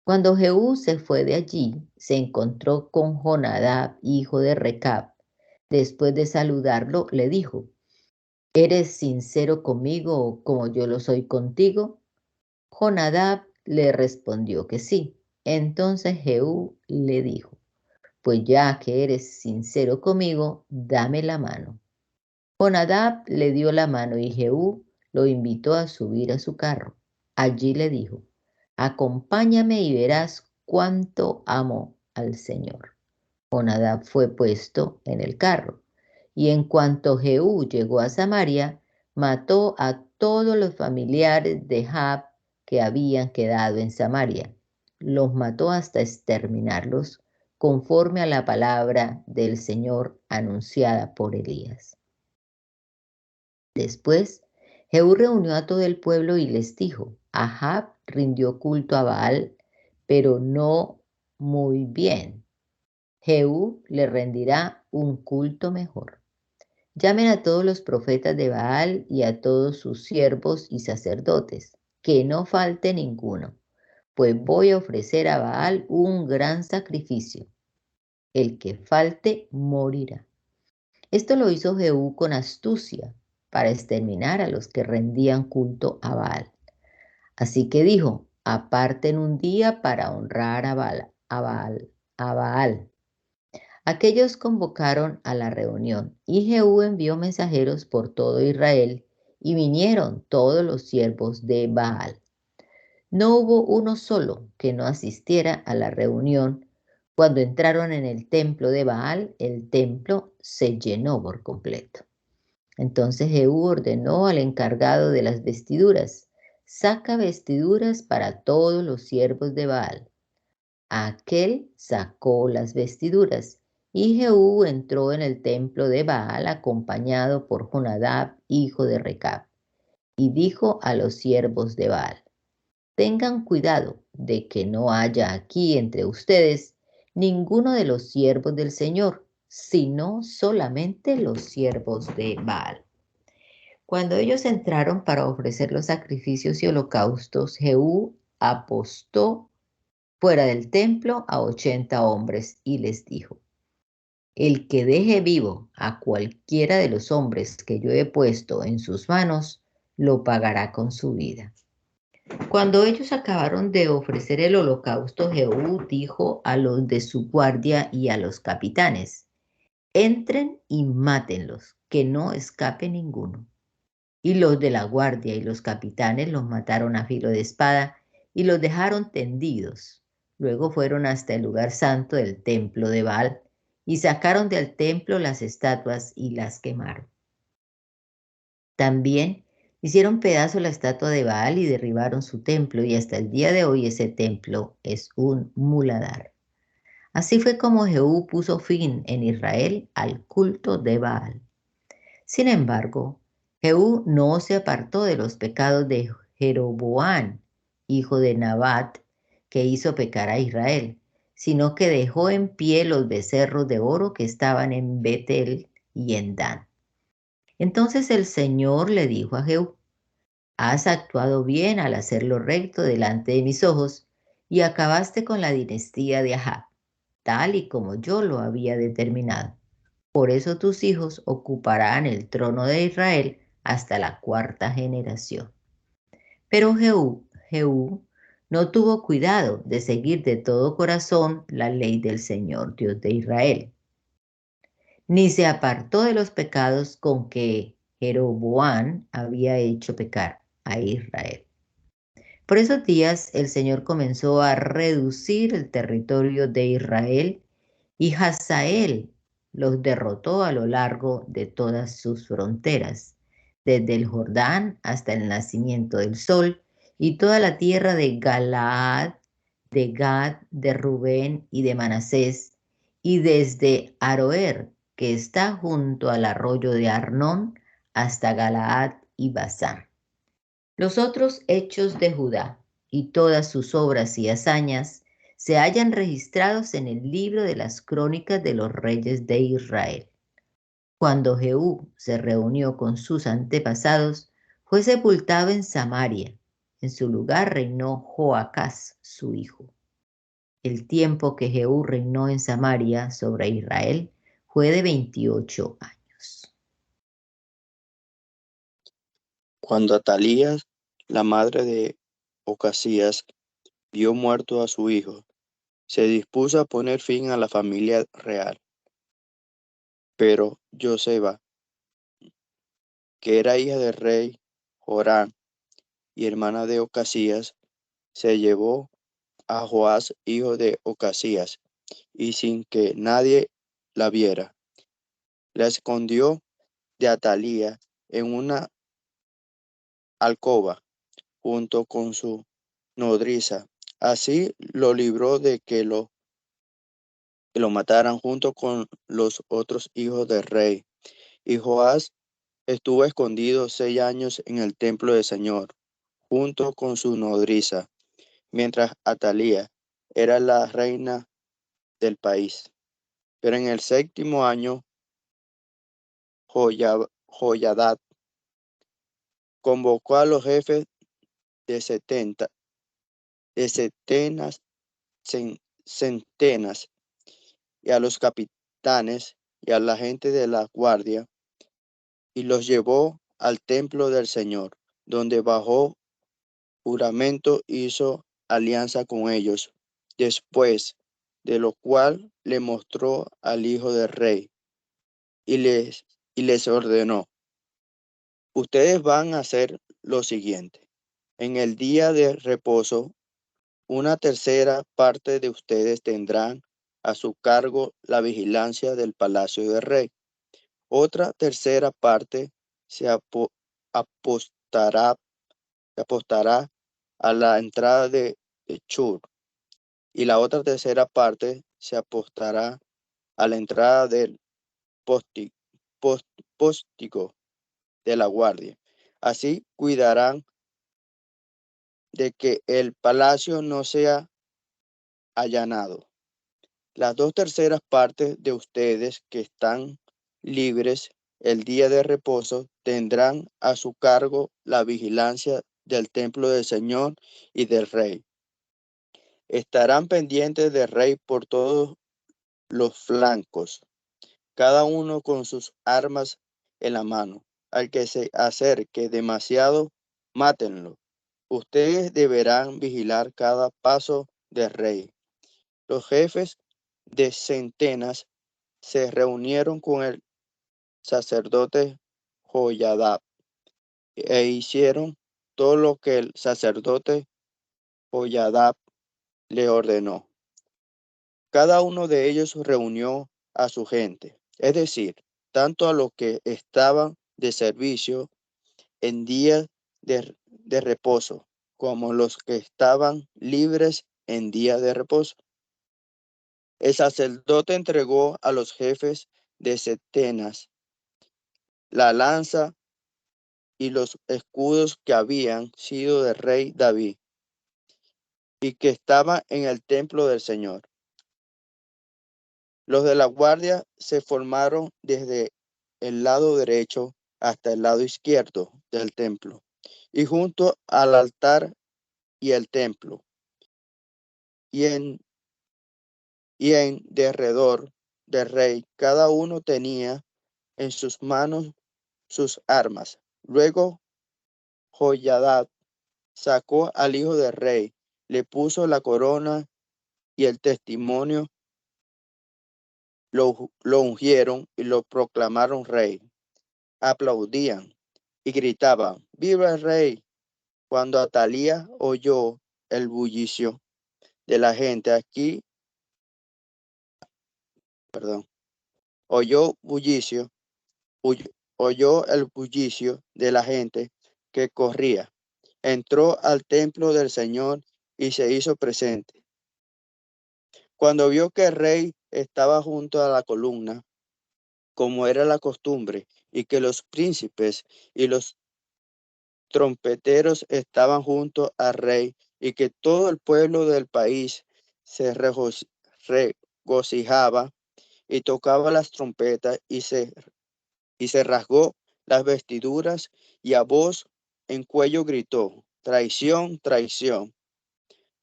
Cuando Jehú se fue de allí, se encontró con Jonadab, hijo de Recab. Después de saludarlo, le dijo: ¿eres sincero conmigo como yo lo soy contigo? Jonadab le respondió que sí. Entonces Jehú le dijo: pues ya que eres sincero conmigo, dame la mano. Jonadab le dio la mano y Jehú lo invitó a subir a su carro. Allí le dijo: acompáñame y verás cuánto amo al Señor. Jonadab fue puesto en el carro, y en cuanto Jehú llegó a Samaria, mató a todos los familiares de Ahab que habían quedado en Samaria. Los mató hasta exterminarlos, conforme a la palabra del Señor anunciada por Elías. Después, Jehú reunió a todo el pueblo y les dijo: Ahab rindió culto a Baal, pero no muy bien. Jehú le rendirá un culto mejor. Llamen a todos los profetas de Baal y a todos sus siervos y sacerdotes, que no falte ninguno, pues voy a ofrecer a Baal un gran sacrificio. El que falte morirá. Esto lo hizo Jehú con astucia, para exterminar a los que rendían culto a Baal. Así que dijo: aparten un día para honrar a Baal. Aquellos convocaron a la reunión, y Jehú envió mensajeros por todo Israel, y vinieron todos los siervos de Baal. No hubo uno solo que no asistiera a la reunión. Cuando entraron en el templo de Baal, el templo se llenó por completo. Entonces Jehú ordenó al encargado de las vestiduras: saca vestiduras para todos los siervos de Baal. Aquel sacó las vestiduras, y Jehú entró en el templo de Baal acompañado por Jonadab, hijo de Recab, y dijo a los siervos de Baal: tengan cuidado de que no haya aquí entre ustedes ninguno de los siervos del Señor, sino solamente los siervos de Baal. Cuando ellos entraron para ofrecer los sacrificios y holocaustos, Jehú apostó fuera del templo a 80 hombres y les dijo: el que deje vivo a cualquiera de los hombres que yo he puesto en sus manos, lo pagará con su vida. Cuando ellos acabaron de ofrecer el holocausto, Jehú dijo a los de su guardia y a los capitanes: entren y mátenlos, que no escape ninguno. Y los de la guardia y los capitanes los mataron a filo de espada y los dejaron tendidos. Luego fueron hasta el lugar santo del templo de Baal y sacaron del templo las estatuas y las quemaron. También hicieron pedazo la estatua de Baal y derribaron su templo, y hasta el día de hoy ese templo es un muladar. Así fue como Jehú puso fin en Israel al culto de Baal. Sin embargo, Jehú no se apartó de los pecados de Jeroboam, hijo de Nabat, que hizo pecar a Israel, sino que dejó en pie los becerros de oro que estaban en Betel y en Dan. Entonces el Señor le dijo a Jehú: has actuado bien al hacer lo recto delante de mis ojos, y acabaste con la dinastía de Ahab, tal y como yo lo había determinado. Por eso tus hijos ocuparán el trono de Israel hasta la 4ª generación. Pero Jehú no tuvo cuidado de seguir de todo corazón la ley del Señor Dios de Israel, ni se apartó de los pecados con que Jeroboam había hecho pecar a Israel. Por esos días el Señor comenzó a reducir el territorio de Israel y Hazael los derrotó a lo largo de todas sus fronteras, desde el Jordán hasta el nacimiento del sol y toda la tierra de Galaad, de Gad, de Rubén y de Manasés, y desde Aroer, que está junto al arroyo de Arnón, hasta Galaad y Basán. Los otros hechos de Judá y todas sus obras y hazañas se hallan registrados en el libro de las crónicas de los reyes de Israel. Cuando Jehú se reunió con sus antepasados, fue sepultado en Samaria. En su lugar reinó Joacás, su hijo. El tiempo que Jehú reinó en Samaria sobre Israel fue de 28 años. Cuando Atalías, la madre de Ocasías, vio muerto a su hijo, se dispuso a poner fin a la familia real. Pero Joseba, que era hija del rey Joram y hermana de Ocasías, se llevó a Joás, hijo de Ocasías, y sin que nadie la viera, la escondió de Atalía en una alcoba junto con su nodriza. Así lo libró de que lo mataran junto con los otros hijos del rey. Y Joás estuvo escondido 6 años en el templo del Señor, junto con su nodriza, mientras Atalía era la reina del país. Pero en el 7º año, Joyadad convocó a los jefes de centenas, y a los capitanes y a la gente de la guardia, y los llevó al templo del Señor, donde bajo juramento hizo alianza con ellos, después de lo cual le mostró al hijo del rey y les ordenó: ustedes van a hacer lo siguiente. En el día de reposo, una tercera parte de ustedes tendrán a su cargo la vigilancia del palacio del rey. Otra tercera parte se apostará a la entrada de Chur, y la otra tercera parte se apostará a la entrada del póstico de la guardia. Así cuidarán de que el palacio no sea allanado. Las 2/3 partes de ustedes que están libres el día de reposo tendrán a su cargo la vigilancia del templo del Señor y del rey. Estarán pendientes del rey por todos los flancos, cada uno con sus armas en la mano. Al que se acerque demasiado, mátenlo. Ustedes deberán vigilar cada paso del rey. Los jefes de centenas se reunieron con el sacerdote Joyadá e hicieron todo lo que el sacerdote Joyadá le ordenó. Cada uno de ellos reunió a su gente, es decir, tanto a los que estaban de servicio en días de reposo, como los que estaban libres en día de reposo. El sacerdote entregó a los jefes de centenas la lanza y los escudos que habían sido del rey David y que estaban en el templo del Señor. Los de la guardia se formaron desde el lado derecho hasta el lado izquierdo del templo y junto al altar y el templo, y en derredor del rey cada uno tenía en sus manos sus armas. Luego Joyadá sacó al hijo del rey, le puso la corona y el testimonio, lo ungieron y lo proclamaron rey. Aplaudían y gritaban, ¡Viva el rey! Cuando Atalía oyó el bullicio de la gente oyó bullicio, oyó el bullicio de la gente que corría. Entró al templo del Señor y se hizo presente. Cuando vio que el rey estaba junto a la columna, como era la costumbre, y que los príncipes y los trompeteros estaban junto al rey, y que todo el pueblo del país se regocijaba y tocaba las trompetas y se rasgó las vestiduras y a voz en cuello gritó, traición, traición.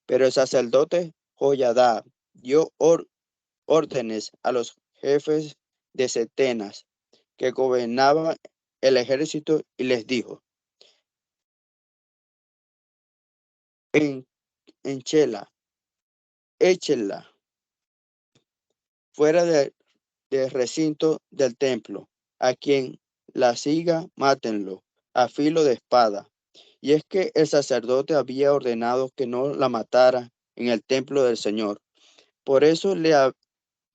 Pero el sacerdote Joiada dio órdenes a los jefes de setenas que gobernaban el ejército y les dijo, échenla fuera del recinto del templo. A quien la siga, mátenlo a filo de espada. Y es que el sacerdote había ordenado que no la matara en el templo del Señor. Por eso le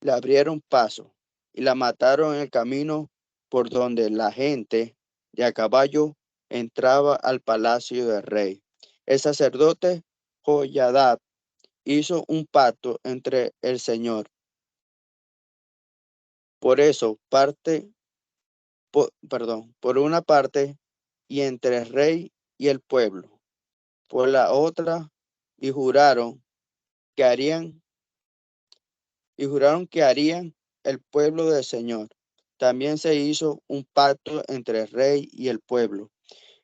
abrieron paso y la mataron en el camino por donde la gente de a caballo entraba al palacio del rey. El sacerdote Joiada hizo un pacto entre el Señor. Por eso, por una parte, y entre el rey y el pueblo, por la otra, y juraron que harían el pueblo del Señor. También se hizo un pacto entre el rey y el pueblo,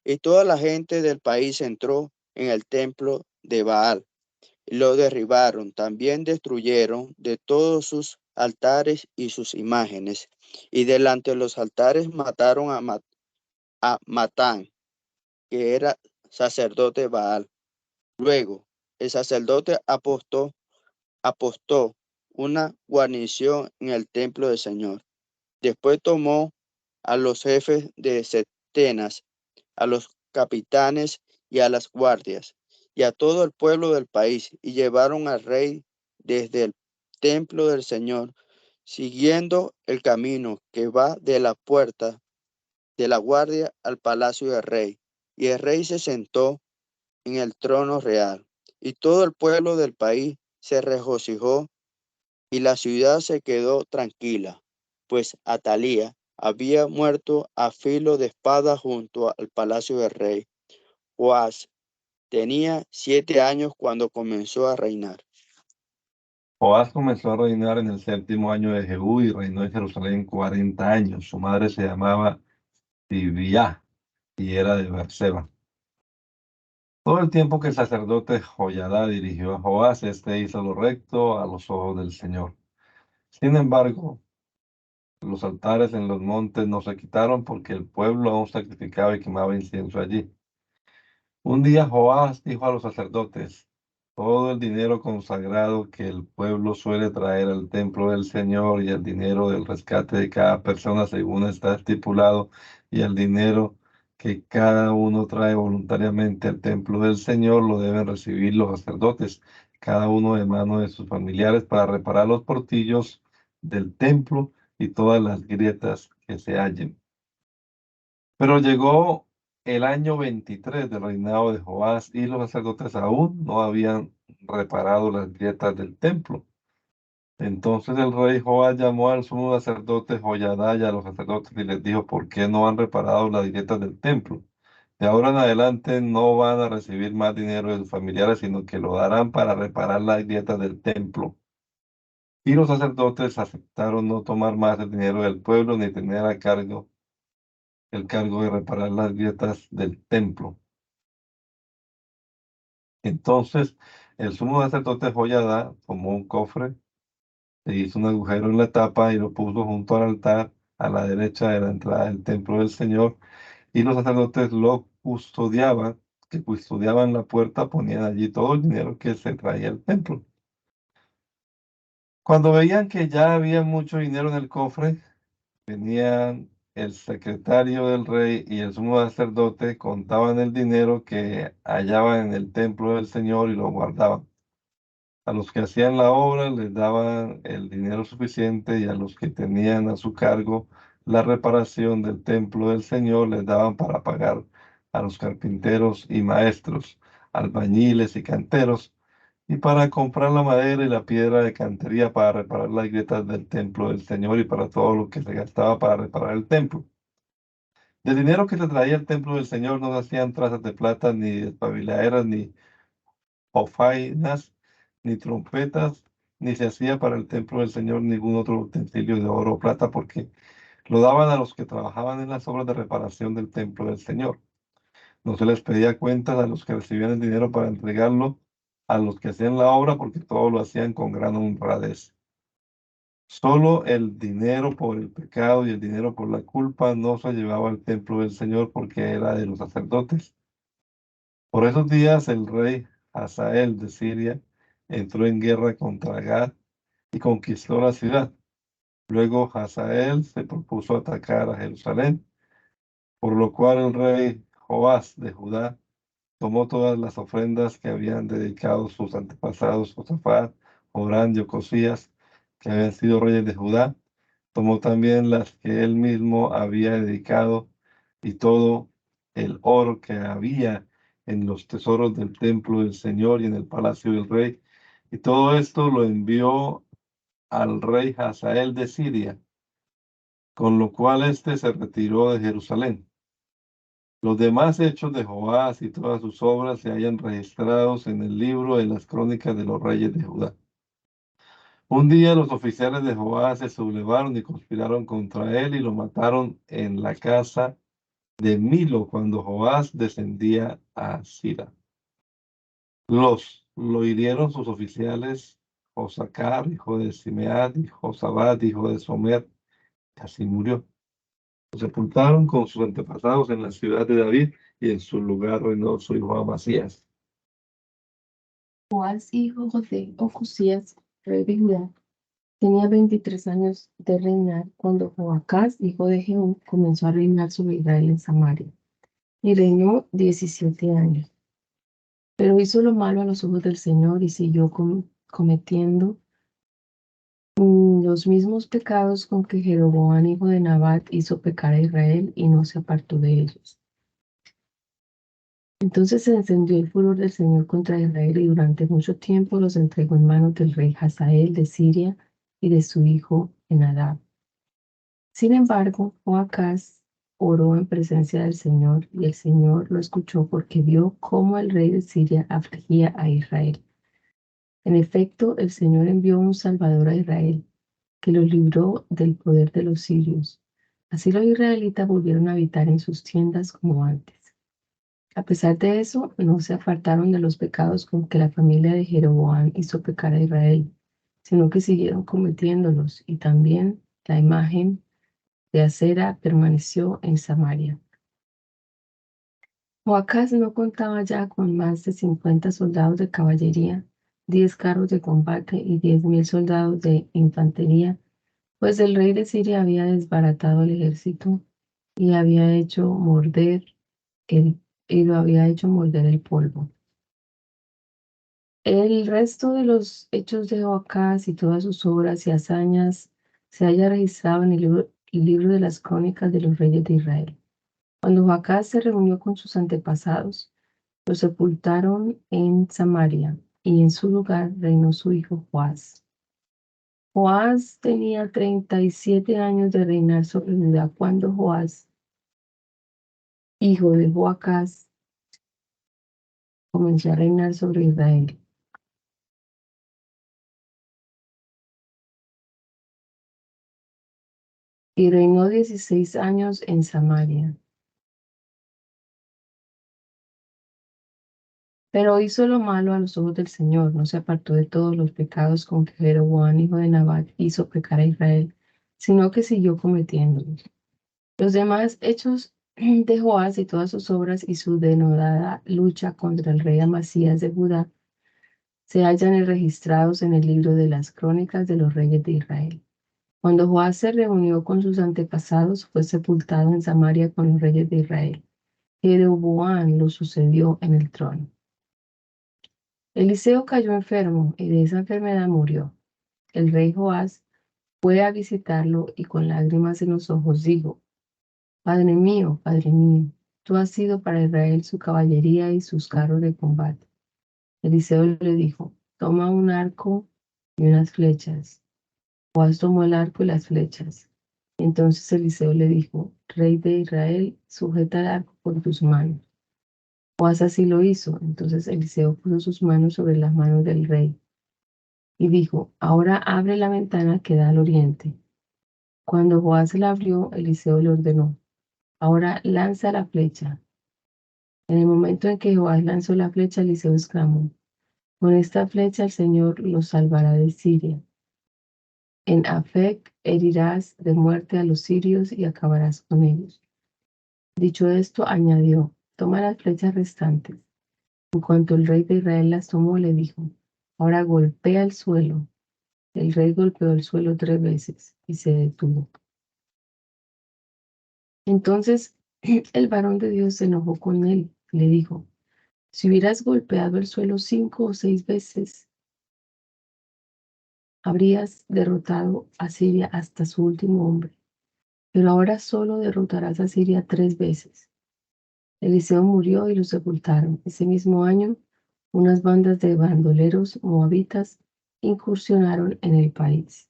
y toda la gente del país entró en el templo de Baal. Lo derribaron, también destruyeron de todos sus altares y sus imágenes, y delante de los altares mataron a Matán, que era sacerdote Baal. Luego, el sacerdote apostó una guarnición en el templo del Señor. Después tomó a los jefes de setenas, a los capitanes y a las guardias, y a todo el pueblo del país, y llevaron al rey desde el templo del Señor, siguiendo el camino que va de la puerta de la guardia al palacio del rey. Y el rey se sentó en el trono real, y todo el pueblo del país se regocijó, y la ciudad se quedó tranquila, pues Atalía había muerto a filo de espada junto al palacio del rey. Joás tenía 7 años cuando comenzó a reinar. Joás comenzó a reinar en el 7º año de Jehú y reinó en Jerusalén 40 años. Su madre se llamaba Tibiá y era de Beerseba. Todo el tiempo que el sacerdote Joiada dirigió a Joás, este hizo lo recto a los ojos del Señor. Sin embargo, los altares en los montes no se quitaron porque el pueblo aún sacrificaba y quemaba incienso allí. Un día Joás dijo a los sacerdotes, todo el dinero consagrado que el pueblo suele traer al templo del Señor y el dinero del rescate de cada persona según está estipulado y el dinero que cada uno trae voluntariamente al templo del Señor lo deben recibir los sacerdotes, cada uno de mano de sus familiares para reparar los portillos del templo y todas las grietas que se hallen. Pero llegó el año 23 del reinado de Joás y los sacerdotes aún no habían reparado las grietas del templo. Entonces el rey Joás llamó al sumo sacerdote Joiada y a los sacerdotes y les dijo, ¿por qué no han reparado las grietas del templo? De ahora en adelante no van a recibir más dinero de sus familiares, sino que lo darán para reparar las grietas del templo. Y los sacerdotes aceptaron no tomar más el dinero del pueblo ni tener a cargo el cargo de reparar las grietas del templo. Entonces el sumo sacerdote Joiada tomó un cofre, le hizo un agujero en la tapa y lo puso junto al altar a la derecha de la entrada del templo del Señor, y los sacerdotes lo custodiaban, que custodiaban la puerta ponían allí todo el dinero que se traía al templo. Cuando veían que ya había mucho dinero en el cofre, venían el secretario del rey y el sumo sacerdote, contaban el dinero que hallaban en el templo del Señor y lo guardaban. A los que hacían la obra les daban el dinero suficiente y a los que tenían a su cargo la reparación del templo del Señor les daban para pagar a los carpinteros y maestros, albañiles y canteros, y para comprar la madera y la piedra de cantería para reparar las grietas del templo del Señor y para todo lo que se gastaba para reparar el templo. Del dinero que se traía el templo del Señor no se hacían trazas de plata, ni despabiladeras, ni jofainas, ni trompetas, ni se hacía para el templo del Señor ningún otro utensilio de oro o plata, porque lo daban a los que trabajaban en las obras de reparación del templo del Señor. No se les pedía cuentas a los que recibían el dinero para entregarlo a los que hacían la obra, porque todo lo hacían con gran honradez. Solo el dinero por el pecado y el dinero por la culpa no se llevaba al templo del Señor, porque era de los sacerdotes. Por esos días el rey Hazael de Siria entró en guerra contra Gad y conquistó la ciudad. Luego Hazael se propuso atacar a Jerusalén, por lo cual el rey Joás de Judá tomó todas las ofrendas que habían dedicado sus antepasados Josafat, Joram y Ocosías, que habían sido reyes de Judá. Tomó también las que él mismo había dedicado y todo el oro que había en los tesoros del templo del Señor y en el palacio del rey. Y todo esto lo envió al rey Hazael de Siria, con lo cual éste se retiró de Jerusalén. Los demás hechos de Joás y todas sus obras se hallan registrados en el libro de las crónicas de los reyes de Judá. Un día los oficiales de Joás se sublevaron y conspiraron contra él y lo mataron en la casa de Milo cuando Joás descendía a Sira. Lo hirieron sus oficiales Josacar, hijo de Simeat, y Josabat, hijo de Somer, casi murió. Lo sepultaron con sus antepasados en la ciudad de David y en su lugar reinó su hijo Amasías. Joás, hijo de Ocosías, rey de Judá, tenía 23 años de reinar cuando Joacás, hijo de Jehú, comenzó a reinar sobre Israel en Samaria, y reinó 17 años. Pero hizo lo malo a los ojos del Señor y siguió cometiendo los mismos pecados con que Jeroboam, hijo de Nabat, hizo pecar a Israel y no se apartó de ellos. Entonces se encendió el furor del Señor contra Israel y durante mucho tiempo los entregó en manos del rey Hazael de Siria y de su hijo Enadab. Sin embargo, Joacás oró en presencia del Señor y el Señor lo escuchó porque vio cómo el rey de Siria afligía a Israel. En efecto, el Señor envió un Salvador a Israel, que los libró del poder de los sirios. Así los israelitas volvieron a habitar en sus tiendas como antes. A pesar de eso, no se apartaron de los pecados con que la familia de Jeroboam hizo pecar a Israel, sino que siguieron cometiéndolos, y también la imagen de acera permaneció en Samaria. Joacás no contaba ya con más de 50 soldados de caballería, 10 carros de combate y 10,000 soldados de infantería, pues el rey de Siria había desbaratado el ejército y había hecho morder lo había hecho morder el polvo. El resto de los hechos de Joacás y todas sus obras y hazañas se halla registrado en el libro de las crónicas de los reyes de Israel. Cuando Joacás se reunió con sus antepasados, lo sepultaron en Samaria y en su lugar reinó su hijo Joás. Joás tenía 37 años de reinar sobre Judá cuando Joás, hijo de Joacás, comenzó a reinar sobre Israel. Y reinó 16 años en Samaria. Pero hizo lo malo a los ojos del Señor, no se apartó de todos los pecados con que Jeroboam, hijo de Nabat, hizo pecar a Israel, sino que siguió cometiéndolos. Los demás hechos de Joás y todas sus obras y su denodada lucha contra el rey Amasías de Judá se hallan registrados en el libro de las crónicas de los reyes de Israel. Cuando Joás se reunió con sus antepasados, fue sepultado en Samaria con los reyes de Israel. Jeroboam lo sucedió en el trono. Eliseo cayó enfermo y de esa enfermedad murió. El rey Joás fue a visitarlo y con lágrimas en los ojos dijo: Padre mío, tú has sido para Israel su caballería y sus carros de combate. Eliseo le dijo: Toma un arco y unas flechas. Joás tomó el arco y las flechas. Entonces Eliseo le dijo: Rey de Israel, sujeta el arco con tus manos. Joás así lo hizo. Entonces Eliseo puso sus manos sobre las manos del rey y dijo: Ahora abre la ventana que da al oriente. Cuando Joás la abrió, Eliseo le ordenó: Ahora lanza la flecha. En el momento en que Joás lanzó la flecha, Eliseo exclamó: Con esta flecha el Señor los salvará de Siria. En Afec herirás de muerte a los sirios y acabarás con ellos. Dicho esto, añadió: Toma las flechas restantes. En cuanto el rey de Israel las tomó, le dijo: Ahora golpea el suelo. El rey golpeó el suelo 3 veces y se detuvo. Entonces el varón de Dios se enojó con él. Le dijo: Si hubieras golpeado el suelo 5 o 6 veces, habrías derrotado a Siria hasta su último hombre. Pero ahora solo derrotarás a Siria 3 veces. Eliseo murió y lo sepultaron. Ese mismo año, unas bandas de bandoleros moabitas incursionaron en el país.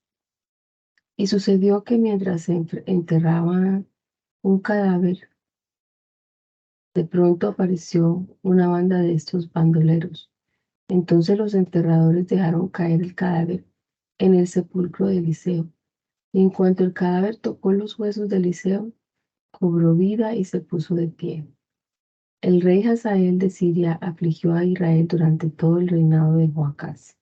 Y sucedió que mientras se enterraban un cadáver, de pronto apareció una banda de estos bandoleros. Entonces los enterradores dejaron caer el cadáver en el sepulcro de Eliseo. Y en cuanto el cadáver tocó los huesos de Eliseo, cobró vida y se puso de pie. El rey Hazael de Siria afligió a Israel durante todo el reinado de Joacás.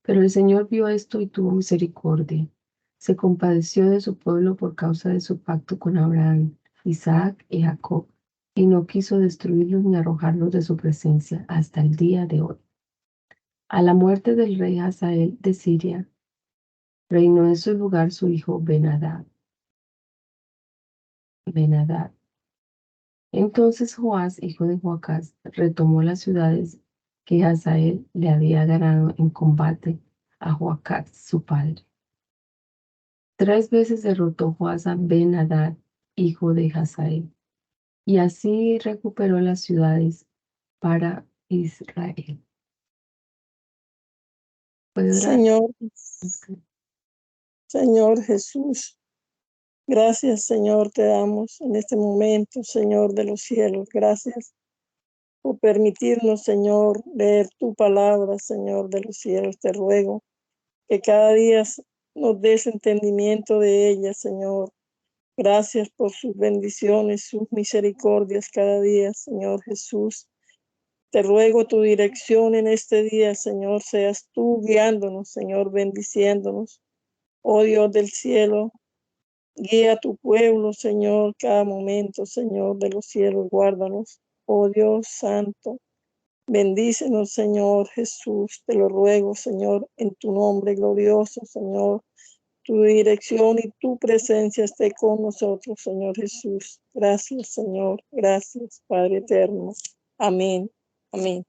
Pero el Señor vio esto y tuvo misericordia. Se compadeció de su pueblo por causa de su pacto con Abraham, Isaac y Jacob, y no quiso destruirlos ni arrojarlos de su presencia hasta el día de hoy. A la muerte del rey Hazael de Siria, reinó en su lugar su hijo Ben-Hadad. Entonces Joás, hijo de Joacás, retomó las ciudades que Hazael le había ganado en combate a Joacás, su padre. 3 veces derrotó Joás a Ben-Hadad, hijo de Hazael, y así recuperó las ciudades para Israel. ¿Puede orar? Señor Jesús, gracias, Señor, te damos en este momento, Señor de los cielos. Gracias por permitirnos, Señor, leer tu palabra, Señor de los cielos. Te ruego que cada día nos des entendimiento de ella, Señor. Gracias por sus bendiciones, sus misericordias cada día, Señor Jesús. Te ruego tu dirección en este día, Señor. Seas tú guiándonos, Señor, bendiciéndonos. Oh Dios del cielo, guía a tu pueblo, Señor, cada momento, Señor de los cielos, guárdanos. Oh Dios santo, bendícenos, Señor Jesús, te lo ruego, Señor, en tu nombre glorioso, Señor. Tu dirección y tu presencia esté con nosotros, Señor Jesús. Gracias, Señor. Gracias, Padre eterno. Amén. Amén.